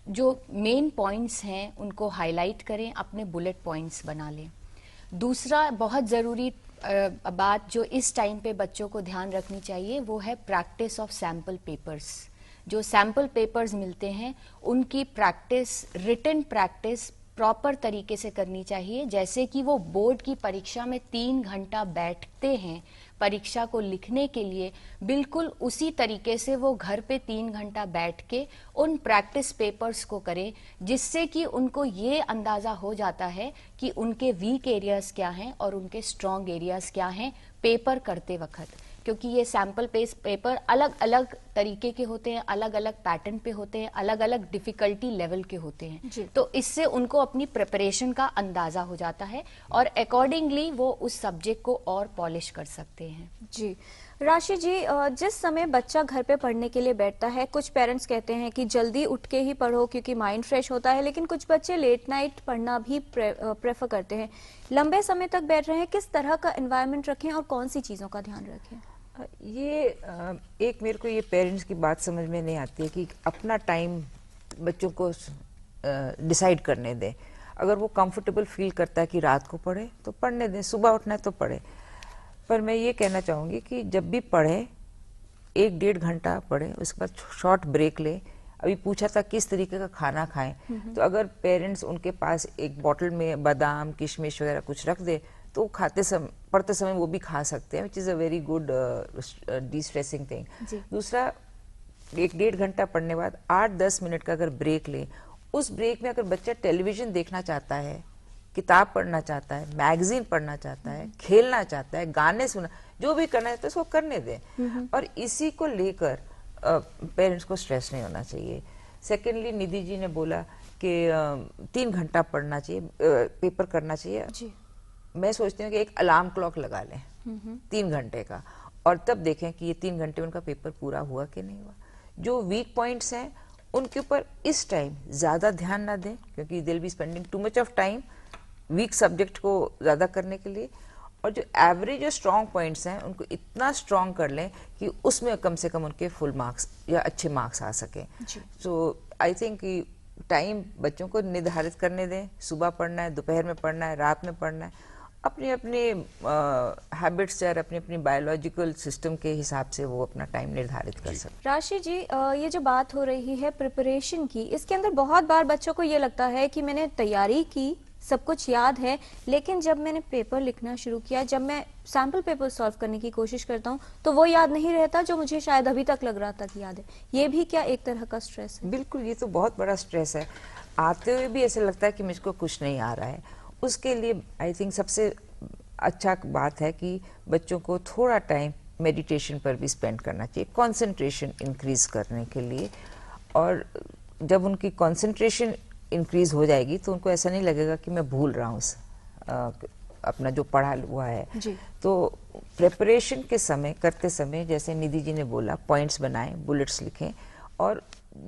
जो मेन पॉइंट्स हैं उनको हाईलाइट करें, अपने बुलेट पॉइंट्स बना लें। दूसरा बहुत ज़रूरी बात जो इस टाइम पे बच्चों को ध्यान रखनी चाहिए, वो है प्रैक्टिस ऑफ सैम्पल पेपर्स। जो सैम्पल पेपर्स मिलते हैं उनकी प्रैक्टिस, रिटन प्रैक्टिस प्रॉपर तरीके से करनी चाहिए। जैसे कि वो बोर्ड की परीक्षा में 3 घंटा बैठते हैं परीक्षा को लिखने के लिए, बिल्कुल उसी तरीके से वो घर पे 3 घंटा बैठ के उन प्रैक्टिस पेपर्स को करें, जिससे कि उनको ये अंदाजा हो जाता है कि उनके वीक एरियाज क्या हैं और उनके स्ट्रॉन्ग एरियाज क्या हैं पेपर करते वक्त। क्योंकि ये सैम्पल पेपर अलग अलग तरीके के होते हैं, अलग अलग पैटर्न पे होते हैं, अलग अलग डिफिकल्टी लेवल के होते हैं, तो इससे उनको अपनी प्रिपरेशन का अंदाजा हो जाता है और अकॉर्डिंगली वो उस सब्जेक्ट को और पॉलिश कर सकते हैं। जी राशि जी, जिस समय बच्चा घर पे पढ़ने के लिए बैठता है, कुछ पेरेंट्स कहते हैं कि जल्दी उठ के ही पढ़ो क्योंकि माइंड फ्रेश होता है, लेकिन कुछ बच्चे लेट नाइट पढ़ना भी प्रेफर करते हैं। लंबे समय तक बैठ रहे हैं, किस तरह का एनवायरनमेंट रखें और कौन सी चीज़ों का ध्यान रखें? ये एक मेरे को ये पेरेंट्स की बात समझ में नहीं आती है कि अपना टाइम बच्चों को डिसाइड करने दें। अगर वो कंफर्टेबल फील करता है कि रात को पढ़े तो पढ़ने दें, सुबह उठना है तो पढ़े। पर मैं ये कहना चाहूँगी कि जब भी पढ़े 1-1.5 घंटा पढ़े, उसके बाद शॉर्ट ब्रेक ले। अभी पूछा था किस तरीके का खाना खाएं, तो अगर पेरेंट्स उनके पास एक बॉटल में बादाम, किशमिश वगैरह कुछ रख दे तो पढ़ते समय वो भी खा सकते हैं, which is a very good distressing thing. दूसरा, 1-1.5 घंटा पढ़ने के बाद 8-10 मिनट का अगर ब्रेक ले, उस ब्रेक में अगर बच्चा टेलीविजन देखना चाहता है, किताब पढ़ना चाहता है, मैगजीन पढ़ना चाहता है, खेलना चाहता है, गाने सुना, जो भी करना है तो उसको करने दें, और इसी को लेकर पेरेंट्स को स्ट्रेस नहीं होना चाहिए। सेकेंडली, निधि जी ने बोला कि 3 घंटा पढ़ना चाहिए, पेपर करना चाहिए जी। मैं सोचती हूँ कि एक अलार्म क्लॉक लगा लें 3 घंटे का, और तब देखें कि ये 3 घंटे उनका पेपर पूरा हुआ कि नहीं हुआ। जो वीक पॉइंट्स हैं उनके ऊपर इस टाइम ज्यादा ध्यान ना दें, क्योंकि they will be spending too much of time weak subject को ज्यादा करने के लिए, और जो एवरेज और स्ट्रॉन्ग पॉइंट्स हैं उनको इतना स्ट्रॉन्ग कर लें कि उसमें कम से कम उनके फुल मार्क्स या अच्छे मार्क्स आ सकें। सो आई थिंक टाइम बच्चों को निर्धारित करने दें, सुबह पढ़ना है, दोपहर में पढ़ना है, रात में पढ़ना है, अपने अपने हैबिट्स और अपने अपने बायोलॉजिकल सिस्टम के हिसाब से वो अपना टाइम निर्धारित कर सकते। राशि जी, ये जो बात हो रही है प्रिपरेशन की, इसके अंदर बहुत बार बच्चों को ये लगता है कि मैंने तैयारी की, सब कुछ याद है, लेकिन जब मैंने पेपर लिखना शुरू किया, जब मैं सैम्पल पेपर सॉल्व करने की कोशिश करता हूँ तो वो याद नहीं रहता जो मुझे शायद अभी तक लग रहा था कि याद है। ये भी क्या एक तरह का स्ट्रेस है? बिल्कुल, ये तो बहुत बड़ा स्ट्रेस है। आते हुए भी ऐसा लगता है कि मुझको कुछ नहीं आ रहा है। उसके लिए आई थिंक सबसे अच्छा बात है कि बच्चों को थोड़ा टाइम मेडिटेशन पर भी स्पेंड करना चाहिए, कंसंट्रेशन इंक्रीज करने के लिए। और जब उनकी कंसंट्रेशन इंक्रीज हो जाएगी तो उनको ऐसा नहीं लगेगा कि मैं भूल रहा हूँ अपना जो पढ़ा हुआ है जी। तो प्रिपरेशन के समय, करते समय, जैसे निधि जी ने बोला, पॉइंट्स बनाएं, बुलेट्स लिखें, और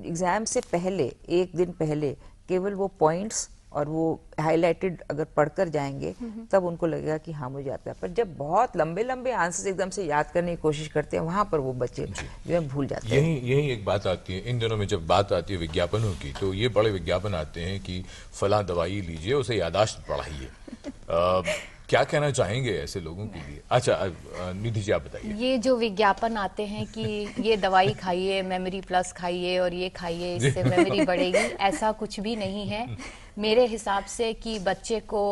एग्जाम से पहले, एक दिन पहले, केवल वो पॉइंट्स और वो हाईलाइटेड अगर पढ़कर जाएंगे तब उनको लगेगा कि हाँ मुझे आता है। पर जब बहुत लंबे लंबे आंसर्स एकदम से याद करने की कोशिश करते हैं, वहां पर वो बच्चे जो है भूल जाते हैं। यही एक बात आती है इन दिनों में, जब बात आती है विज्ञापनों की, तो ये बड़े विज्ञापन आते हैं कि फला दवाई लीजिए, उसे यादाश्त बढ़ाइए। क्या कहना चाहेंगे ऐसे लोगों के लिए? अच्छा, निधि जी आप बताइए। ये जो विज्ञापन आते हैं कि ये दवाई खाइए, मेमोरी प्लस खाइए और ये खाइए, इससे मेमोरी बढ़ेगी, ऐसा कुछ भी नहीं है मेरे हिसाब से। कि बच्चे को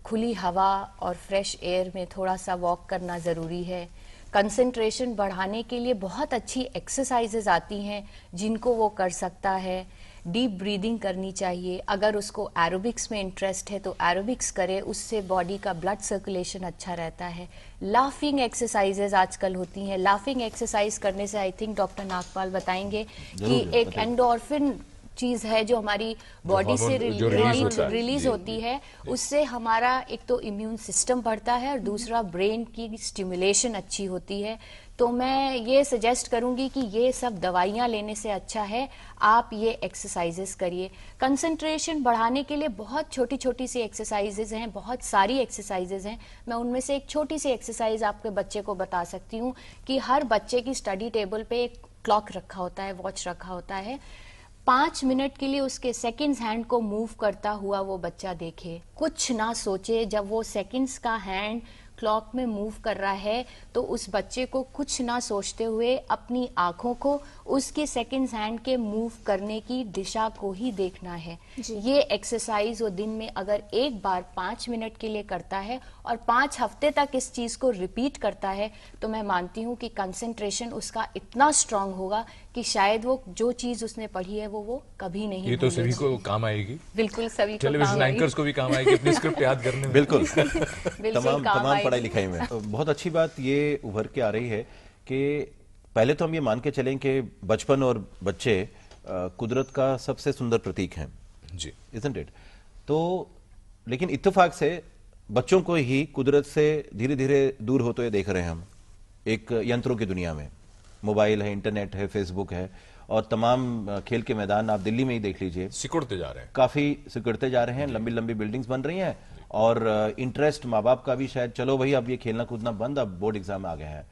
खुली हवा और फ्रेश एयर में थोड़ा सा वॉक करना ज़रूरी है। कंसंट्रेशन बढ़ाने के लिए बहुत अच्छी एक्सरसाइजेज आती हैं जिनको वो कर सकता है। डीप ब्रीदिंग करनी चाहिए। अगर उसको एरोबिक्स में इंटरेस्ट है तो एरोबिक्स करे, उससे बॉडी का ब्लड सर्कुलेशन अच्छा रहता है। लाफिंग एक्सरसाइजेज आजकल होती हैं। लाफिंग एक्सरसाइज करने से आई थिंक डॉक्टर नागपाल बताएंगे कि एक एंडोर्फिन चीज है जो हमारी बॉडी से रिलीज होती है। उससे हमारा एक तो इम्यून सिस्टम बढ़ता है और दूसरा ब्रेन की स्टिमुलेशन अच्छी होती है। तो मैं ये सजेस्ट करूंगी कि ये सब दवाइयां लेने से अच्छा है आप ये एक्सरसाइजेस करिए। कंसंट्रेशन बढ़ाने के लिए बहुत छोटी छोटी सी एक्सरसाइजेज हैं, बहुत सारी एक्सरसाइजेज हैं। मैं उनमें से एक छोटी सी एक्सरसाइज आपके बच्चे को बता सकती हूँ कि हर बच्चे की स्टडी टेबल पे एक क्लॉक रखा होता है, वॉच रखा होता है। 5 मिनट के लिए उसके सेकंड्स हैंड को मूव करता हुआ वो बच्चा देखे, कुछ ना सोचे। जब वो सेकंड्स का हैंड क्लॉक में मूव कर रहा है तो उस बच्चे को कुछ ना सोचते हुए अपनी आंखों को उसके सेकंड्स हैंड के मूव करने की दिशा को ही देखना है। ये एक्सरसाइज वो दिन में अगर एक बार 5 मिनट के लिए करता है और 5 हफ्ते तक इस चीज को रिपीट करता है तो मैं मानती हूँ कि कंसंट्रेशन उसका इतना स्ट्रांग होगा कि शायद वो जो चीज उसने पढ़ी है वो कभी नहीं ये तो सभी को काम आएगी। बिल्कुल सभी को टेलीविजन एंकर्स को भी काम आएगी अपनी स्क्रिप्ट याद करने में। बिल्कुल बिल्कुल तमाम पढ़ाई लिखाई में। बहुत अच्छी बात ये उभर के आ रही है कि पहले तो हम ये मान के चलें कि बचपन और बच्चे कुदरत का सबसे सुंदर प्रतीक हैं जी, इज़न्ट इट? तो लेकिन इत्तेफाक से बच्चों को ही कुदरत से धीरे धीरे दूर होते हुए देख रहे हैं हम। एक यंत्रों की दुनिया में मोबाइल है, इंटरनेट है, फेसबुक है और तमाम खेल के मैदान आप दिल्ली में ही देख लीजिए, सिकुड़ते जा रहे हैं, काफी सिकुड़ते जा रहे हैं। लंबी लंबी बिल्डिंग्स बन रही हैं और इंटरेस्ट माँ बाप का भी शायद, चलो भाई अब ये खेलना कूदना बंद, अब बोर्ड एग्जाम आ गया है।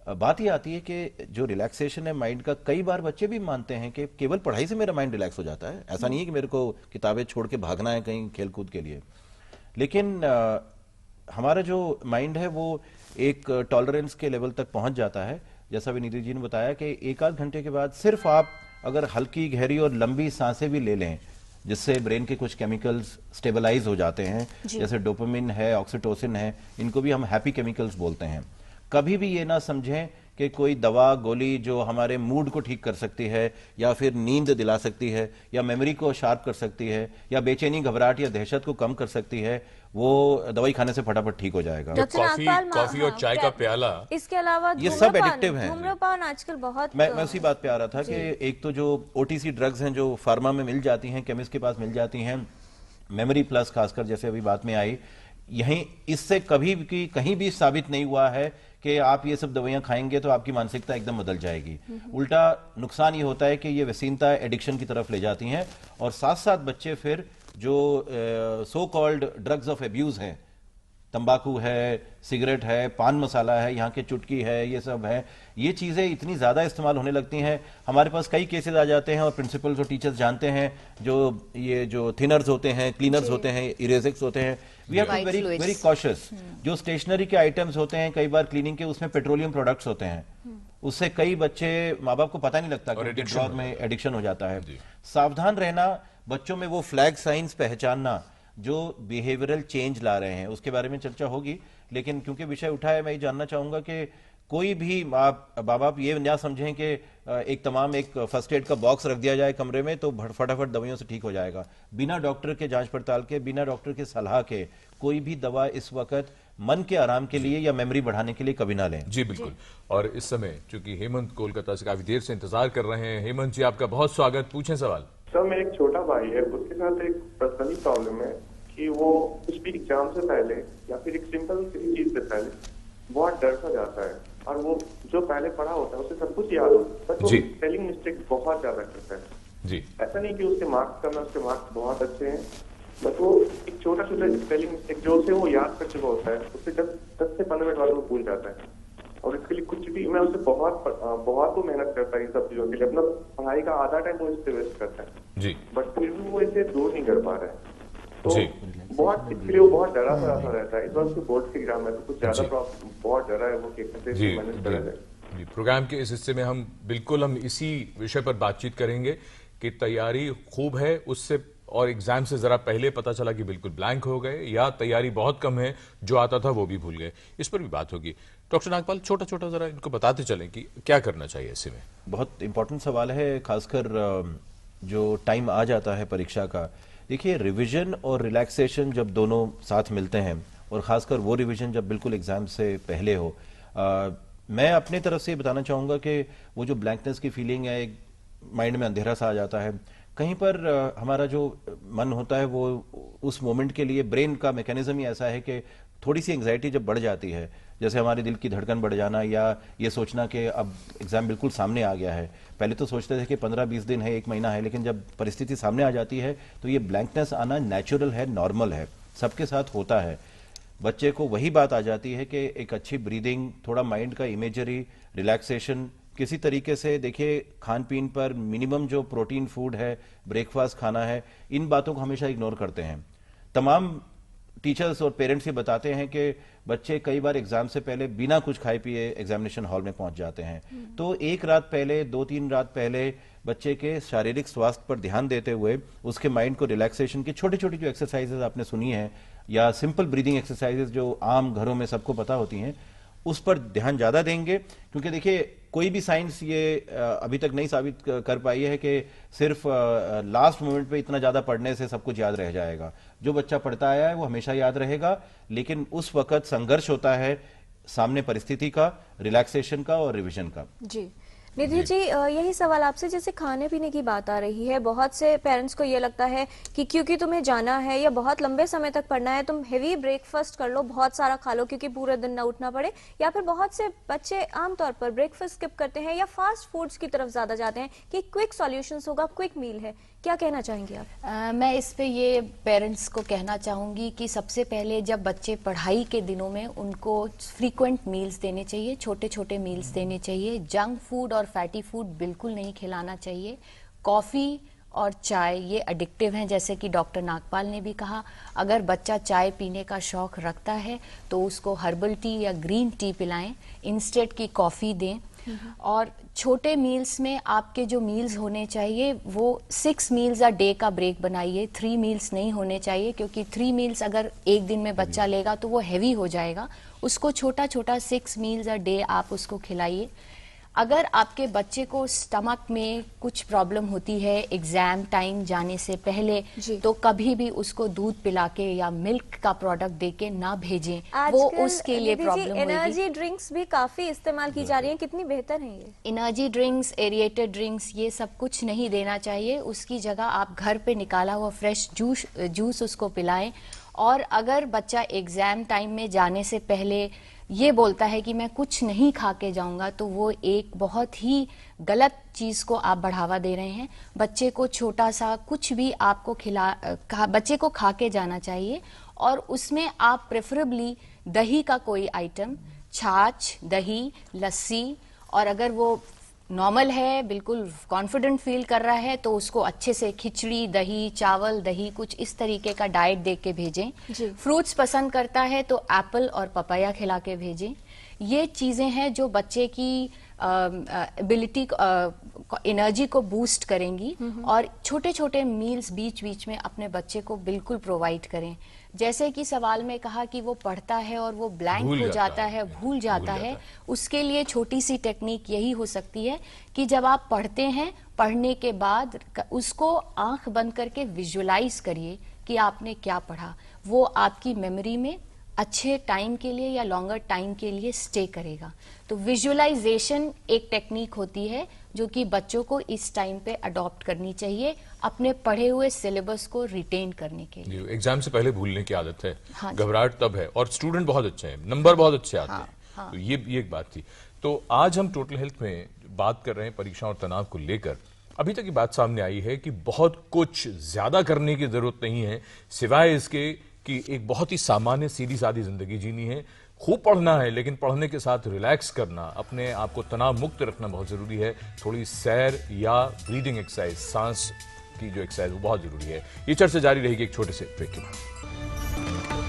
बात ये आती है कि जो रिलैक्सेशन है माइंड का, कई बार बच्चे भी मानते हैं कि केवल पढ़ाई से मेरा माइंड रिलैक्स हो जाता है। ऐसा नहीं है कि मेरे को किताबें छोड़ के भागना है कहीं खेल कूद के लिए। लेकिन हमारा जो माइंड है वो एक टॉलरेंस के लेवल तक पहुंच जाता है। जैसा भी निधि जी ने बताया कि 1-8 घंटे के बाद सिर्फ आप अगर हल्की, गहरी और लंबी सांसें भी ले लें, जिससे ब्रेन के कुछ केमिकल्स स्टेबलाइज हो जाते हैं, जैसे डोपामिन है, ऑक्सीटोसिन है, इनको भी हम हैप्पी केमिकल्स बोलते हैं। कभी भी ये ना समझें कि कोई दवा गोली जो हमारे मूड को ठीक कर सकती है या फिर नींद दिला सकती है या मेमोरी को शार्प कर सकती है या बेचैनी घबराहट या दहशत को कम कर सकती है, वो दवाई खाने से फटाफट ठीक हो जाएगा। कॉफी और चाय का प्याला, इसके अलावा ये सब एडिक्टिव हैं। धूम्रपान आजकल बहुत मैं उसी बात पे आ रहा था कि एक तो जो ओटीसी ड्रग्स हैं जो फार्मा में मिल जाती हैं, केमिस्ट के पास मिल जाती हैं, मेमोरी प्लस खासकर जैसे अभी बात में आई, यहीं इससे कभी भी कहीं भी साबित नहीं हुआ है कि आप ये सब दवाइयां खाएंगे तो आपकी मानसिकता एकदम बदल जाएगी। उल्टा नुकसान ये होता है कि ये वसीनता एडिक्शन की तरफ ले जाती हैं और साथ साथ बच्चे फिर जो so called drugs of abuse हैं, तंबाकू है, सिगरेट है, पान मसाला है, यहाँ के चुटकी है, ये सब है, ये चीजें इतनी ज्यादा इस्तेमाल होने लगती हैं। हमारे पास कई केसेस आ जाते हैं और प्रिंसिपल्स और टीचर्स जानते हैं, जो थिनर्स होते हैं, क्लीनर्स होते हैं, इरेजेक्स होते हैं, we have to very very cautious. जो स्टेशनरी के आइटम्स होते हैं कई बार क्लीनिंग के, उसमें पेट्रोलियम प्रोडक्ट्स होते हैं, उससे कई बच्चे, माँ बाप को पता नहीं लगता कि ड्रग में एडिक्शन हो जाता है। सावधान रहना, बच्चों में वो फ्लैग साइंस पहचानना जो बिहेवियरल चेंज ला रहे हैं, उसके बारे में चर्चा होगी। लेकिन क्योंकि विषय उठा है, मैं ये जानना चाहूंगा कि कोई भी माँ बाप ये ना समझें कि एक फर्स्ट एड का बॉक्स रख दिया जाए कमरे में तो फटाफट दवाइयों से ठीक हो जाएगा। बिना डॉक्टर के जांच पड़ताल के, बिना डॉक्टर के सलाह के कोई भी दवा इस वक्त मन के आराम के लिए या मेमोरी बढ़ाने के लिए कभी ना लें। जी बिल्कुल। और इस समय चूंकि हेमंत कोलकाता से काफी देर से इंतजार कर रहे हैं, हेमंत जी आपका बहुत स्वागत, पूछें सवाल। सर, मेरा एक छोटा भाई है, उसके साथ एक पर्सनली प्रॉब्लम है कि वो कुछ भी एग्जाम से पहले या फिर एक सिंपल किसी चीज से पहले बहुत डर सा जाता है और वो जो पहले पढ़ा होता है उसे सब कुछ याद होता है, बट वो स्पेलिंग मिस्टेक बहुत ज्यादा करता है। जी। ऐसा नहीं कि उसके मार्क्स कम है, उसके मार्क्स बहुत अच्छे हैं, बट वो एक छोटा छोटा स्पेलिंग मिस्टेक जो उसे वो याद कर चुका होता है, उससे 10 से 15 मिनट बाद वो भूल जाता है। और इसके लिए कुछ भी, मैं उसे बहुत मेहनत करता है इन सब चीजों के लिए, अपना पढ़ाई का आधा टाइम वो इससे वेस्ट करता है जी, बट फिर भी वो इसे दूर नहीं कर पा रहा है। तो बहुत, इसके लिए वो बहुत डरा सा रहता है। इस बार उसके बोर्ड के एग्जाम है तो कुछ ज्यादा बहुत डरा है वो कि कैसे मैनेज करेगा। प्रोग्राम के इस हिस्से में हम इसी विषय पर बातचीत करेंगे कि तैयारी खूब है उससे और एग्जाम से जरा पहले पता चला कि बिल्कुल ब्लैंक हो गए, या तैयारी बहुत कम है, जो आता था वो भी भूल गए, इस पर भी बात होगी। डॉक्टर नागपाल, छोटा छोटा जरा इनको बताते चलें कि क्या करना चाहिए ऐसे में। बहुत इंपॉर्टेंट सवाल है, खासकर जो टाइम आ जाता है परीक्षा का। देखिए, रिवीजन और रिलैक्सेशन जब दोनों साथ मिलते हैं, और खासकर वो रिवीजन जब बिल्कुल एग्जाम से पहले हो, मैं अपने तरफ से बताना चाहूंगा कि वो जो ब्लैंकनेस की फीलिंग है, एक माइंड में अंधेरा सा आ जाता है, कहीं पर हमारा जो मन होता है वो उस मोमेंट के लिए ब्रेन का मैकेनिज्म ही ऐसा है कि थोड़ी सी एंग्जाइटी जब बढ़ जाती है, जैसे हमारे दिल की धड़कन बढ़ जाना या ये सोचना कि अब एग्जाम बिल्कुल सामने आ गया है। पहले तो सोचते थे कि 15-20 दिन है, 1 महीना है, लेकिन जब परिस्थिति सामने आ जाती है तो ये ब्लैंकनेस आना नेचुरल है, नॉर्मल है, सबके साथ होता है। बच्चे को वही बात आ जाती है कि एक अच्छी ब्रीदिंग, थोड़ा माइंड का इमेजरी, रिलैक्सेशन, किसी तरीके से देखिए खान पीन पर मिनिमम जो प्रोटीन फूड है, ब्रेकफास्ट खाना है, इन बातों को हमेशा इग्नोर करते हैं। तमाम टीचर्स और पेरेंट्स ये बताते हैं कि बच्चे कई बार एग्जाम से पहले बिना कुछ खाए पिए एग्जामिनेशन हॉल में पहुंच जाते हैं। तो 1 रात पहले, 2-3 रात पहले बच्चे के शारीरिक स्वास्थ्य पर ध्यान देते हुए उसके माइंड को रिलैक्सेशन की छोटी छोटी जो एक्सरसाइजेज आपने सुनी है या सिंपल ब्रीदिंग एक्सरसाइजेज जो आम घरों में सबको पता होती हैं, उस पर ध्यान ज्यादा देंगे। क्योंकि देखिए, कोई भी साइंस ये अभी तक नहीं साबित कर पाई है कि सिर्फ लास्ट मोमेंट पे इतना ज्यादा पढ़ने से सब कुछ याद रह जाएगा। जो बच्चा पढ़ता आया है वो हमेशा याद रहेगा, लेकिन उस वक्त संघर्ष होता है सामने परिस्थिति का, रिलैक्सेशन का और रिवीजन का। जी निधि जी, यही सवाल आपसे, जैसे खाने पीने की बात आ रही है, बहुत से पेरेंट्स को ये लगता है कि क्योंकि तुम्हें जाना है या बहुत लंबे समय तक पढ़ना है, तुम हेवी ब्रेकफास्ट कर लो, बहुत सारा खा लो क्योंकि पूरे दिन ना उठना पड़े, या फिर बहुत से बच्चे आमतौर पर ब्रेकफास्ट स्किप करते हैं या फास्ट फूड्स की तरफ ज्यादा जाते हैं कि क्विक सॉल्यूशंस होगा, क्विक मील है। क्या कहना चाहेंगे आप? मैं इस पे ये पेरेंट्स को कहना चाहूँगी कि सबसे पहले जब बच्चे पढ़ाई के दिनों में उनको फ्रीक्वेंट मील्स देने चाहिए, छोटे छोटे मील्स देने चाहिए। जंक फूड और फैटी फूड बिल्कुल नहीं खिलाना चाहिए। कॉफ़ी और चाय ये एडिक्टिव हैं, जैसे कि डॉक्टर नागपाल ने भी कहा। अगर बच्चा चाय पीने का शौक रखता है तो उसको हर्बल टी या ग्रीन टी पिलाएं, इंस्टेड की कॉफ़ी दें। और छोटे मील्स में आपके जो मील्स होने चाहिए वो 6 मील्स अ डे का ब्रेक बनाइए, 3 मील्स नहीं होने चाहिए, क्योंकि 3 मील्स अगर एक दिन में बच्चा लेगा तो वो हैवी हो जाएगा। उसको छोटा छोटा 6 मील्स अ डे आप उसको खिलाइए। अगर आपके बच्चे को स्टमक में कुछ प्रॉब्लम होती है एग्जाम टाइम जाने से पहले, तो कभी भी उसको दूध पिला के या मिल्क का प्रोडक्ट देके ना भेजें, वो उसके लिए प्रॉब्लम होगी। एनर्जी ड्रिंक्स भी काफी इस्तेमाल की जा रही हैं, कितनी बेहतर है ये? एनर्जी ड्रिंक्स, एरिएटेड ड्रिंक्स, ये सब कुछ नहीं देना चाहिए। उसकी जगह आप घर पे निकाला हुआ फ्रेश जूस उसको पिलाएं। और अगर बच्चा एग्जाम टाइम में जाने से पहले ये बोलता है कि मैं कुछ नहीं खा के जाऊंगा, तो वो एक बहुत ही गलत चीज को आप बढ़ावा दे रहे हैं। बच्चे को छोटा सा कुछ भी आपको बच्चे को खा के जाना चाहिए, और उसमें आप प्रेफरेबली दही का कोई आइटम, छाछ, दही, लस्सी, और अगर वो नॉर्मल है, बिल्कुल कॉन्फिडेंट फील कर रहा है, तो उसको अच्छे से खिचड़ी, दही, चावल, दही, कुछ इस तरीके का डाइट दे के भेजें। फ्रूट्स पसंद करता है तो एप्पल और पपाया खिला के भेजें। ये चीजें हैं जो बच्चे की एबिलिटी, एनर्जी को बूस्ट करेंगी। और छोटे छोटे मील्स बीच बीच में अपने बच्चे को बिल्कुल प्रोवाइड करें। जैसे कि सवाल में कहा कि वो पढ़ता है और वो ब्लैंक हो जाता है, भूल जाता है, उसके लिए छोटी सी टेक्निक यही हो सकती है कि जब आप पढ़ते हैं, पढ़ने के बाद उसको आंख बंद करके विजुअलाइज करिए कि आपने क्या पढ़ा। वो आपकी मेमोरी में अच्छे टाइम के लिए या लॉन्गर टाइम के लिए स्टे करेगा। तो विजुअलाइजेशन एक टेक्निक होती है जो कि बच्चों को इस टाइम पे अडॉप्ट करनी चाहिए अपने पढ़े हुए सिलेबस को रिटेन करने के लिए। एग्जाम से पहले भूलने की आदत है, हाँ, घबराहट तब है, और स्टूडेंट बहुत अच्छे हैं, नंबर बहुत अच्छे आते हैं। तो ये एक बात थी। तो आज हम टोटल हेल्थ में बात कर रहे हैं परीक्षा और तनाव को लेकर। अभी तक की बात सामने आई है कि बहुत कुछ ज्यादा करने की जरूरत नहीं है, सिवाय इसके कि एक बहुत ही सामान्य सीधी सादी जिंदगी जीनी है। खूब पढ़ना है, लेकिन पढ़ने के साथ रिलैक्स करना, अपने आप को तनाव मुक्त रखना बहुत जरूरी है। थोड़ी सैर या ब्रीदिंग एक्सरसाइज, सांस की जो एक्सरसाइज, वो बहुत जरूरी है। ये चर्चा जारी रहेगी एक छोटे से ब्रेक के बाद।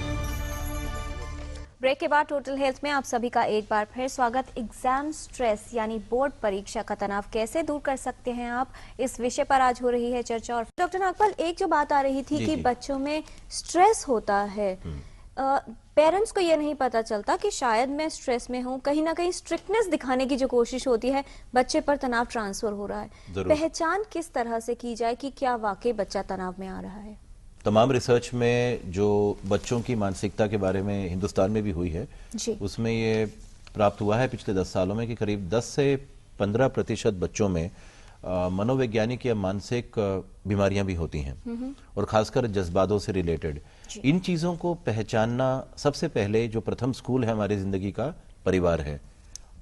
ब्रेक के बाद टोटल हेल्थ में आप सभी का एक बार फिर स्वागत। एग्जाम स्ट्रेस यानी बोर्ड परीक्षा का तनाव कैसे दूर कर सकते हैं आप, इस विषय पर आज हो रही है चर्चा। और डॉक्टर नागपाल, एक जो बात आ रही थी कि बच्चों में स्ट्रेस होता है, पेरेंट्स को ये नहीं पता चलता कि शायद मैं स्ट्रेस में हूँ, कहीं ना कहीं स्ट्रिक्टनेस दिखाने की जो कोशिश होती है, बच्चे पर तनाव ट्रांसफर हो रहा है। पहचान किस तरह से की जाए कि क्या वाकई बच्चा तनाव में आ रहा है? तमाम रिसर्च में जो बच्चों की मानसिकता के बारे में हिंदुस्तान में भी हुई है, उसमें ये प्राप्त हुआ है पिछले 10 सालों में कि करीब 10 से 15% बच्चों में मनोवैज्ञानिक या मानसिक बीमारियां भी होती हैं, और खासकर जज्बातों से रिलेटेड। इन चीजों को पहचानना सबसे पहले जो प्रथम स्कूल है हमारी जिंदगी का, परिवार है,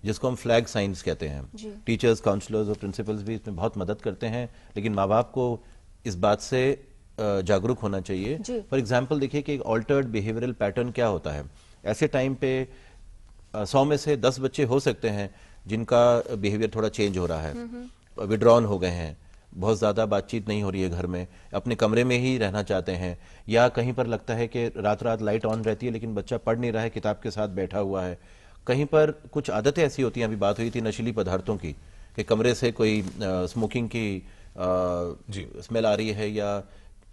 जिसको हम फ्लैग साइंस कहते हैं। टीचर्स, काउंसलर्स और प्रिंसिपल्स भी इसमें बहुत मदद करते हैं, लेकिन माँ बाप को इस बात से जागरूक होना चाहिए। फॉर एग्जाम्पल देखिए कि एक ऑल्टर्ड बिहेवियरल पैटर्न क्या होता है। ऐसे टाइम पे 100 में से 10 बच्चे हो सकते हैं जिनका बिहेवियर थोड़ा चेंज हो रहा है, विड्रॉन हो गए हैं, बहुत ज़्यादा बातचीत नहीं हो रही है घर में, अपने कमरे में ही रहना चाहते हैं, या कहीं पर लगता है कि रात रात लाइट ऑन रहती है लेकिन बच्चा पढ़ नहीं रहा है, किताब के साथ बैठा हुआ है। कहीं पर कुछ आदतें ऐसी होती हैं, अभी बात हुई थी नशीली पदार्थों की, कि कमरे से कोई स्मोकिंग की स्मेल आ रही है, या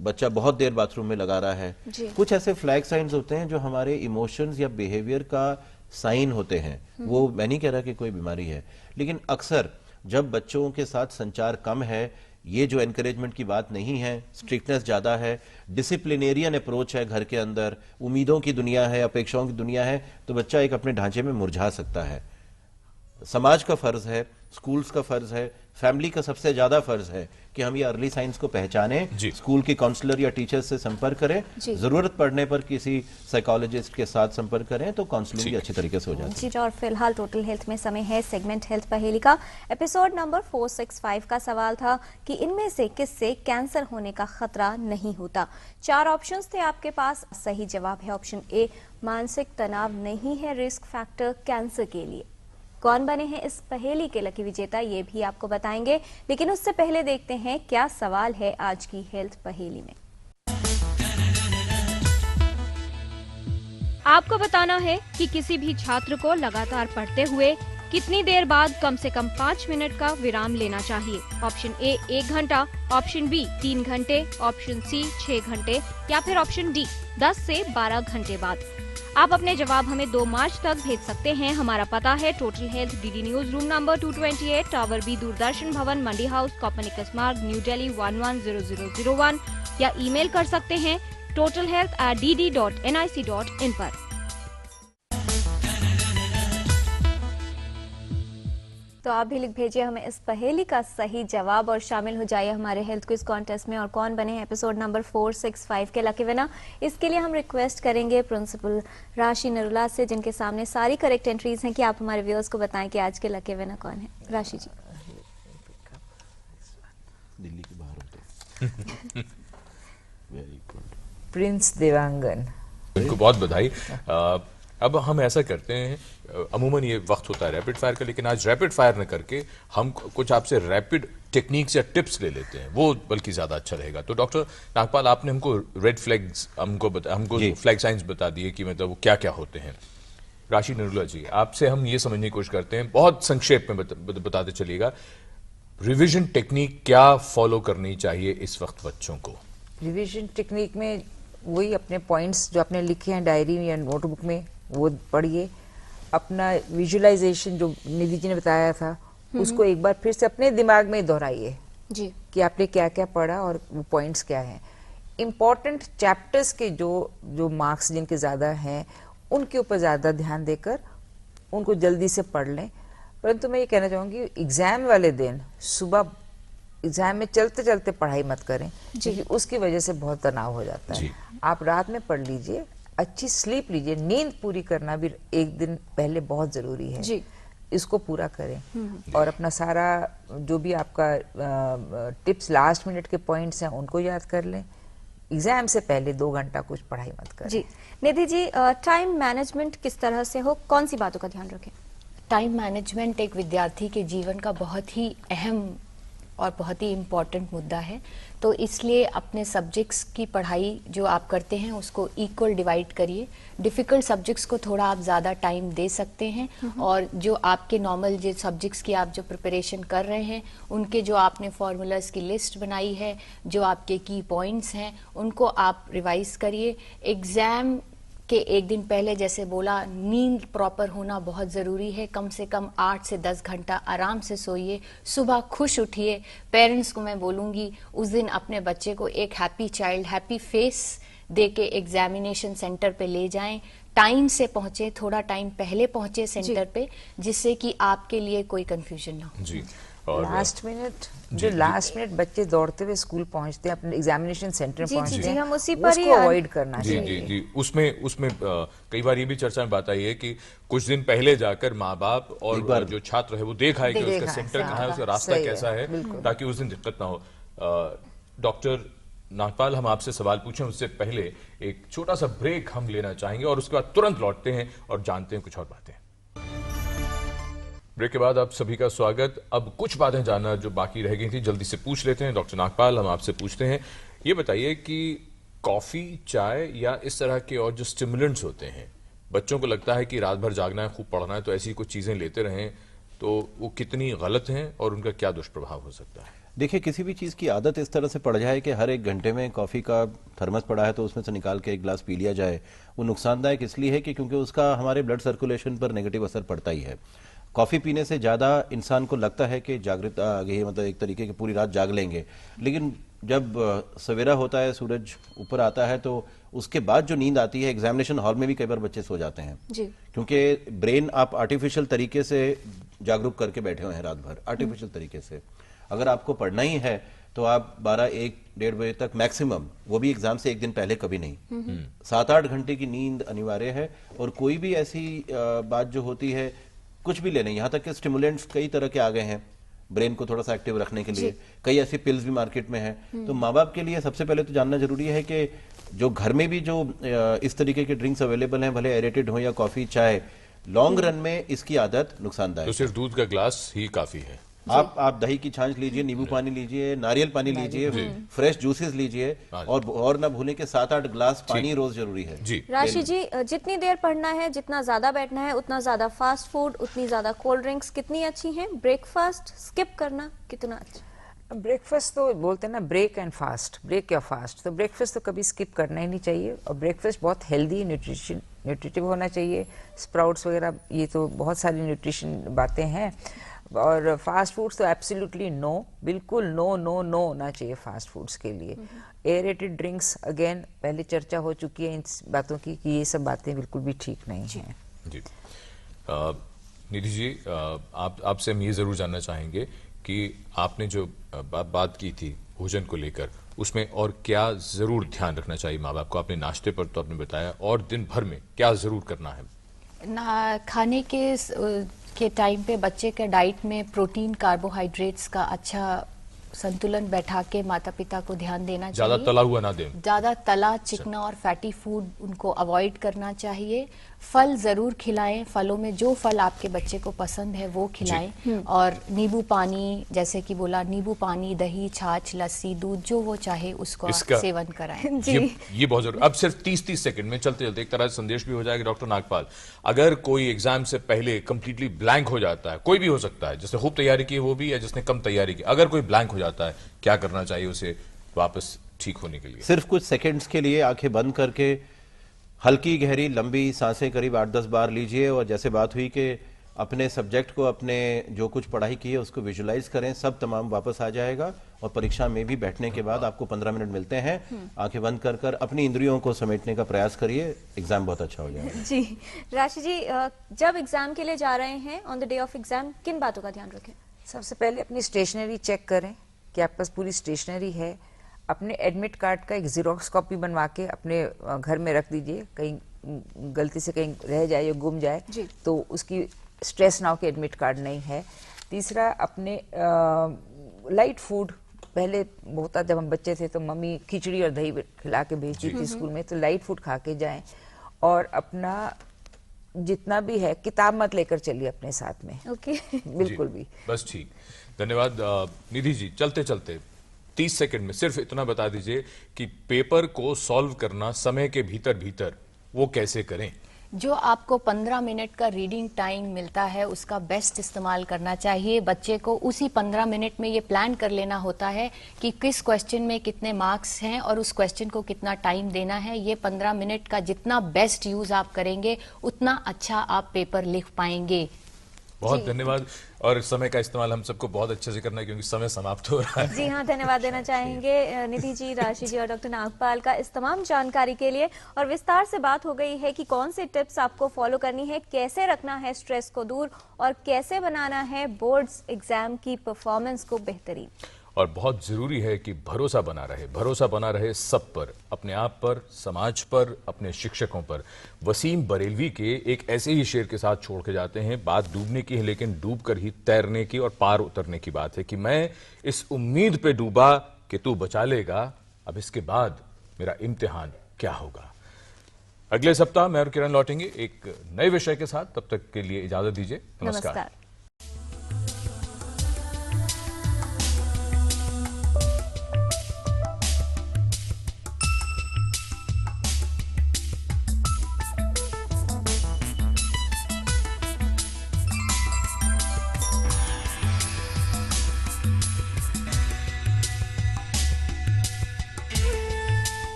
बच्चा बहुत देर बाथरूम में लगा रहा है। कुछ ऐसे फ्लैग साइंस होते हैं जो हमारे इमोशंस या बिहेवियर का साइन होते हैं। वो मैं नहीं कह रहा कि कोई बीमारी है, लेकिन अक्सर जब बच्चों के साथ संचार कम है, ये जो एनकरेजमेंट की बात नहीं है, स्ट्रिक्टनेस ज्यादा है, डिसिप्लिनेरियन अप्रोच है घर के अंदर, उम्मीदों की दुनिया है, अपेक्षाओं की दुनिया है, तो बच्चा एक अपने ढांचे में मुरझा सकता है। समाज का फर्ज है, स्कूल्स का फर्ज है, फैमिली का सबसे ज्यादा फर्ज है कि हम ये अर्ली साइंस को पहचानें, स्कूल के काउंसलर या टीचर से संपर्क करें, जरूरत पड़ने पर किसी साइकोलॉजिस्ट के साथ संपर्क करें तो काउंसलिंग भी अच्छी तरीके से हो जाती है। जी, और फिलहाल टोटल हेल्थ में समय है सेगमेंट हेल्थ पहेली का। एपिसोड नंबर 465 का सवाल था कि इनमें से किससे कैंसर होने का खतरा नहीं होता। 4 ऑप्शंस थे आपके पास। सही जवाब है ऑप्शन ए, मानसिक तनाव नहीं है रिस्क फैक्टर कैंसर के लिए। कौन बने हैं इस पहेली के लकी विजेता, ये भी आपको बताएंगे, लेकिन उससे पहले देखते हैं क्या सवाल है आज की हेल्थ पहेली में। आपको बताना है कि किसी भी छात्र को लगातार पढ़ते हुए कितनी देर बाद कम से कम 5 मिनट का विराम लेना चाहिए? ऑप्शन ए 1 घंटा, ऑप्शन बी 3 घंटे, ऑप्शन सी 6 घंटे या फिर ऑप्शन डी 10 से 12 घंटे बाद। आप अपने जवाब हमें 2 मार्च तक भेज सकते हैं। हमारा पता है total health, DD news, room number 228, tower B, Doordarshan Bhavan, Mandi house, Copernicus Marg, new Delhi 110001 या ईमेल कर सकते हैं totalhealth@dd.nic.in पर। तो आप भी लिख भेजिए हमें इस पहेली का सही जवाब और शामिल हो जाइए हमारे हेल्थ क्विज कॉन्टेस्ट में। और कौन बने हैं एपिसोड नंबर 465 के लकी विनर, इसके लिए हम रिक्वेस्ट करेंगे प्रिंसिपल राशि नरुला से, जिनके सामने सारी करेक्ट एंट्रीज हैं, कि आप हमारे व्यूअर्स को बताएं कि आज के लकी विनर कौन है। राशि जी। दिल्ली के बाहर होते वेरी गुड। प्रिंस देवांगन। इनको बहुत बधाई। अब हम ऐसा करते हैं, अमूमन ये वक्त होता है रैपिड फायर का, लेकिन आज रैपिड फायर न करके हम कुछ आपसे रैपिड टेक्निक्स या टिप्स ले लेते हैं, वो बल्कि ज्यादा अच्छा रहेगा। तो डॉक्टर नागपाल, आपने हमको रेड फ्लैग्स हमको फ्लैग साइंस बता दिए कि मतलब वो क्या क्या होते हैं। राशि नरुला जी, आपसे हम ये समझने की कोशिश करते हैं, बहुत संक्षेप में बताते चलिएगा, रिविजन टेक्निक क्या फॉलो करनी चाहिए इस वक्त बच्चों को? रिवीजन टेक्निक में वही अपने पॉइंट्स जो आपने लिखे हैं डायरी या नोटबुक में वो पढ़िए। अपना विजुअलाइजेशन जो निधि जी ने बताया था उसको एक बार फिर से अपने दिमाग में दोहराइए जी कि आपने क्या क्या पढ़ा और वो पॉइंट्स क्या हैं। इम्पॉर्टेंट चैप्टर्स के जो मार्क्स जिनके ज़्यादा हैं उनके ऊपर ज़्यादा ध्यान देकर उनको जल्दी से पढ़ लें। परंतु मैं ये कहना चाहूँगी एग्ज़ाम वाले दिन सुबह एग्जाम में चलते चलते पढ़ाई मत करें, क्योंकि उसकी वजह से बहुत तनाव हो जाता है। आप रात में पढ़ लीजिए, अच्छी स्लीप लीजिए, नींद पूरी करना भी एक दिन पहले बहुत जरूरी है जी। इसको पूरा करें और अपना सारा जो भी आपका टिप्स लास्ट मिनट के पॉइंट्स हैं उनको याद कर लें। एग्जाम से पहले 2 घंटा कुछ पढ़ाई मत करें जी। निधि जी, टाइम मैनेजमेंट किस तरह से हो, कौन सी बातों का ध्यान रखें? टाइम मैनेजमेंट एक विद्यार्थी के जीवन का बहुत ही अहम और बहुत ही इम्पॉर्टेंट मुद्दा है। तो इसलिए अपने सब्जेक्ट्स की पढ़ाई जो आप करते हैं उसको इक्वल डिवाइड करिए। डिफ़िकल्ट सब्जेक्ट्स को थोड़ा आप ज़्यादा टाइम दे सकते हैं और जो आपके नॉर्मल जो सब्जेक्ट्स की आप जो प्रिपरेशन कर रहे हैं उनके जो आपने फार्मूलाज की लिस्ट बनाई है, जो आपके की पॉइंट्स हैं, उनको आप रिवाइज करिए। एग्ज़ाम के एक दिन पहले जैसे बोला, नींद प्रॉपर होना बहुत ज़रूरी है। कम से कम 8 से 10 घंटा आराम से सोइए, सुबह खुश उठिए। पेरेंट्स को मैं बोलूँगी उस दिन अपने बच्चे को एक हैप्पी चाइल्ड, हैप्पी फेस दे के एग्जामिनेशन सेंटर पे ले जाएं। टाइम से पहुँचे, थोड़ा टाइम पहले पहुँचे सेंटर पे, जिससे कि आपके लिए कोई कन्फ्यूजन ना हो जी। लास्ट मिनट जो लास्ट मिनट बच्चे दौड़ते हुए स्कूल पहुंचते हैं, अपने एग्जामिनेशन सेंटर में पहुंचते हैं, हम उसी पर ही अवॉइड करना चाहिए। जी जी, उसमें कई बार ये भी चर्चा में बात आई है कि कुछ दिन पहले जाकर माँ बाप और जो छात्र है वो देख आए कि उसका सेंटर कहाँ है, उसका रास्ता कैसा है, ताकि उस दिन दिक्कत ना हो। डॉक्टर नागपाल, हम आपसे सवाल पूछें उससे पहले एक छोटा सा ब्रेक हम लेना चाहेंगे और उसके बाद तुरंत लौटते हैं और जानते हैं कुछ और बातें। ब्रेक के बाद आप सभी का स्वागत। अब कुछ बातें जानना जो बाकी रह गई थी जल्दी से पूछ लेते हैं। डॉक्टर नागपाल, हम आपसे पूछते हैं, ये बताइए कि कॉफी, चाय या इस तरह के और जो स्टिमुलेंट्स होते हैं, बच्चों को लगता है कि रात भर जागना है, खूब पढ़ना है, तो ऐसी कुछ चीजें लेते रहें, तो वो कितनी गलत हैं और उनका क्या दुष्प्रभाव हो सकता है? देखिए, किसी भी चीज़ की आदत इस तरह से पड़ जाए कि हर 1 घंटे में कॉफ़ी का थर्मस पड़ा है तो उसमें से निकाल के 1 गिलास पी लिया जाए, वो नुकसानदायक इसलिए है कि क्योंकि उसका हमारे ब्लड सर्कुलेशन पर नेगेटिव असर पड़ता ही है। कॉफ़ी पीने से ज़्यादा इंसान को लगता है कि जागृता आ गई है, मतलब एक तरीके की पूरी रात जाग लेंगे, लेकिन जब सवेरा होता है, सूरज ऊपर आता है, तो उसके बाद जो नींद आती है, एग्जामिनेशन हॉल में भी कई बार बच्चे सो जाते हैं जी। क्योंकि ब्रेन आप आर्टिफिशियल तरीके से जागरूक करके बैठे हुए हैं रात भर, आर्टिफिशियल तरीके से। अगर आपको पढ़ना ही है तो आप 12, 1, 1:30 बजे तक मैक्सिमम, वो भी एग्जाम से 1 दिन पहले कभी नहीं, 7-8 घंटे की नींद अनिवार्य है। और कोई भी ऐसी बात जो होती है, कुछ भी लेने, यहाँ तक कि स्टिमुलेंट्स कई तरह के आ गए हैं ब्रेन को थोड़ा सा एक्टिव रखने के लिए, कई ऐसी पिल्स भी मार्केट में हैं। तो माँ बाप के लिए सबसे पहले तो जानना जरूरी है कि जो घर में भी जो इस तरीके के ड्रिंक्स अवेलेबल हैं, भले एरेटेड हो या कॉफी, चाय, लॉन्ग रन में इसकी आदत नुकसानदायक। तो सिर्फ दूध का ग्लास ही काफी है? आप दही की छाछ लीजिए, नींबू पानी लीजिए, नारियल पानी लीजिए, फ्रेश जूसेस लीजिए, और ना भूलें कि 7-8 ग्लास पानी रोज जरूरी है जी। राशि जी, जितनी देर पढ़ना है, जितना ज्यादा बैठना है, उतना ज्यादा फास्ट फूड, उतनी ज्यादा कोल्ड ड्रिंक्स कितनी अच्छी हैं? ब्रेकफास्ट स्किप करना कितना अच्छा? ब्रेकफास्ट तो बोलते हैं ना, ब्रेक एंड फास्ट, ब्रेक या फास्ट, तो ब्रेकफास्ट तो कभी स्किप करना ही नहीं चाहिए। और ब्रेकफास्ट बहुत हेल्दी, न्यूट्रिटिव होना चाहिए। स्प्राउट्स वगैरह, ये तो बहुत सारी न्यूट्रिशन बातें हैं। और फास्ट फूड्स तो एब्सोल्युटली नो, बिल्कुल नो नो नो होना चाहिए फास्ट फूड्स के लिए। एयरेटेड ड्रिंक्स, अगेन पहले चर्चा हो चुकी है इन बातों की कि ये सब बातें बिल्कुल भी ठीक नहीं हैं। जी। निधि जी, आपसे हम ये जरूर जानना चाहेंगे कि आपने जो बात की थी भोजन को लेकर, उसमें और क्या जरूर ध्यान रखना चाहिए माँ बाप को? आपने नाश्ते पर तो आपने बताया, और दिन भर में क्या जरूर करना है? खाने के टाइम पे बच्चे के डाइट में प्रोटीन, कार्बोहाइड्रेट्स का अच्छा संतुलन बैठा के माता पिता को ध्यान देना चाहिए। ज्यादा तला हुआ ना दें, ज्यादा तला, चिकना और फैटी फूड उनको अवॉइड करना चाहिए। फल जरूर खिलाएं, फलों में जो फल आपके बच्चे को पसंद है वो खिलाएं। और नींबू पानी, जैसे कि बोला, नींबू पानी, दही, छाछ, लस्सी, दूध, जो वो चाहे उसको सेवन कराएं। ये बहुत जरूरी। अब सिर्फ 30-30 सेकंड में चलते चलते एक तरह से संदेश भी हो जाएगा। डॉक्टर नागपाल, अगर कोई एग्जाम से पहले कंप्लीटली ब्लैंक हो जाता है, कोई भी हो सकता है, जिसने खूब तैयारी की वो भी, या जिसने कम तैयारी की, अगर कोई ब्लैंक हो जाता है, क्या करना चाहिए उसे वापस ठीक होने के लिए? सिर्फ कुछ सेकंड्स के लिए आंखें बंद करके हल्की गहरी लंबी सांसें करीब 8-10 बार लीजिए, और जैसे बात हुई कि अपने सब्जेक्ट को, अपने जो कुछ पढ़ाई की है उसको विजुलाइज करें, सब तमाम वापस आ जाएगा। और परीक्षा में भी बैठने के बाद आपको 15 मिनट मिलते हैं, आंखें बंद कर कर अपनी इंद्रियों को समेटने का प्रयास करिए, एग्जाम बहुत अच्छा हो जाएगा। जी। राशि जी, जब एग्जाम के लिए जा रहे हैं, on the day of exam, किन बातों का ध्यान रखें? सबसे पहले अपनी स्टेशनरी चेक करें कि आपके पास पूरी स्टेशनरी है। अपने एडमिट कार्ड का एक जीरोक्स कॉपी बनवा के अपने घर में रख दीजिए, कहीं गलती से कहीं रह जाए या गुम जाए तो उसकी स्ट्रेस ना हो कि एडमिट कार्ड नहीं है। तीसरा, अपने लाइट फूड, पहले होता जब हम बच्चे थे तो मम्मी खिचड़ी और दही खिला के भेजती थी स्कूल में, तो लाइट फूड खा के जाएं। और अपना जितना भी है, किताब मत लेकर चलिए अपने साथ में। ओके। बिल्कुल भी। बस ठीक। धन्यवाद निधि जी। चलते चलते 30 सेकंड में सिर्फ इतना बता दीजिए कि पेपर को सॉल्व करना समय के भीतर भीतर वो कैसे करें? जो आपको 15 मिनट का रीडिंग टाइम मिलता है उसका बेस्ट इस्तेमाल करना चाहिए। बच्चे को उसी 15 मिनट में ये प्लान कर लेना होता है कि किस क्वेश्चन में कितने मार्क्स हैं और उस क्वेश्चन को कितना टाइम देना है। ये 15 मिनट का जितना बेस्ट यूज आप करेंगे उतना अच्छा आप पेपर लिख पाएंगे। बहुत धन्यवाद। और समय का इस्तेमाल हम सबको बहुत अच्छे से करना है क्योंकि समय समाप्त हो रहा है। जी हाँ, धन्यवाद देना चाहेंगे निधि जी, राशि जी और डॉक्टर नागपाल का इस तमाम जानकारी के लिए। और विस्तार से बात हो गई है कि कौन से टिप्स आपको फॉलो करनी है, कैसे रखना है स्ट्रेस को दूर और कैसे बनाना है बोर्ड्स एग्जाम की परफॉर्मेंस को बेहतरीन। और बहुत जरूरी है कि भरोसा बना रहे सब पर, अपने आप पर, समाज पर, अपने शिक्षकों पर। वसीम बरेलवी के एक ऐसे ही शेर के साथ छोड़ के जाते हैं। बात डूबने की है लेकिन डूब कर ही तैरने की और पार उतरने की बात है कि मैं इस उम्मीद पे डूबा कि तू बचा लेगा, अब इसके बाद मेरा इम्तिहान क्या होगा। अगले सप्ताह मैं और किरण लौटेंगे एक नए विषय के साथ। तब तक के लिए इजाजत दीजिए। नमस्कार।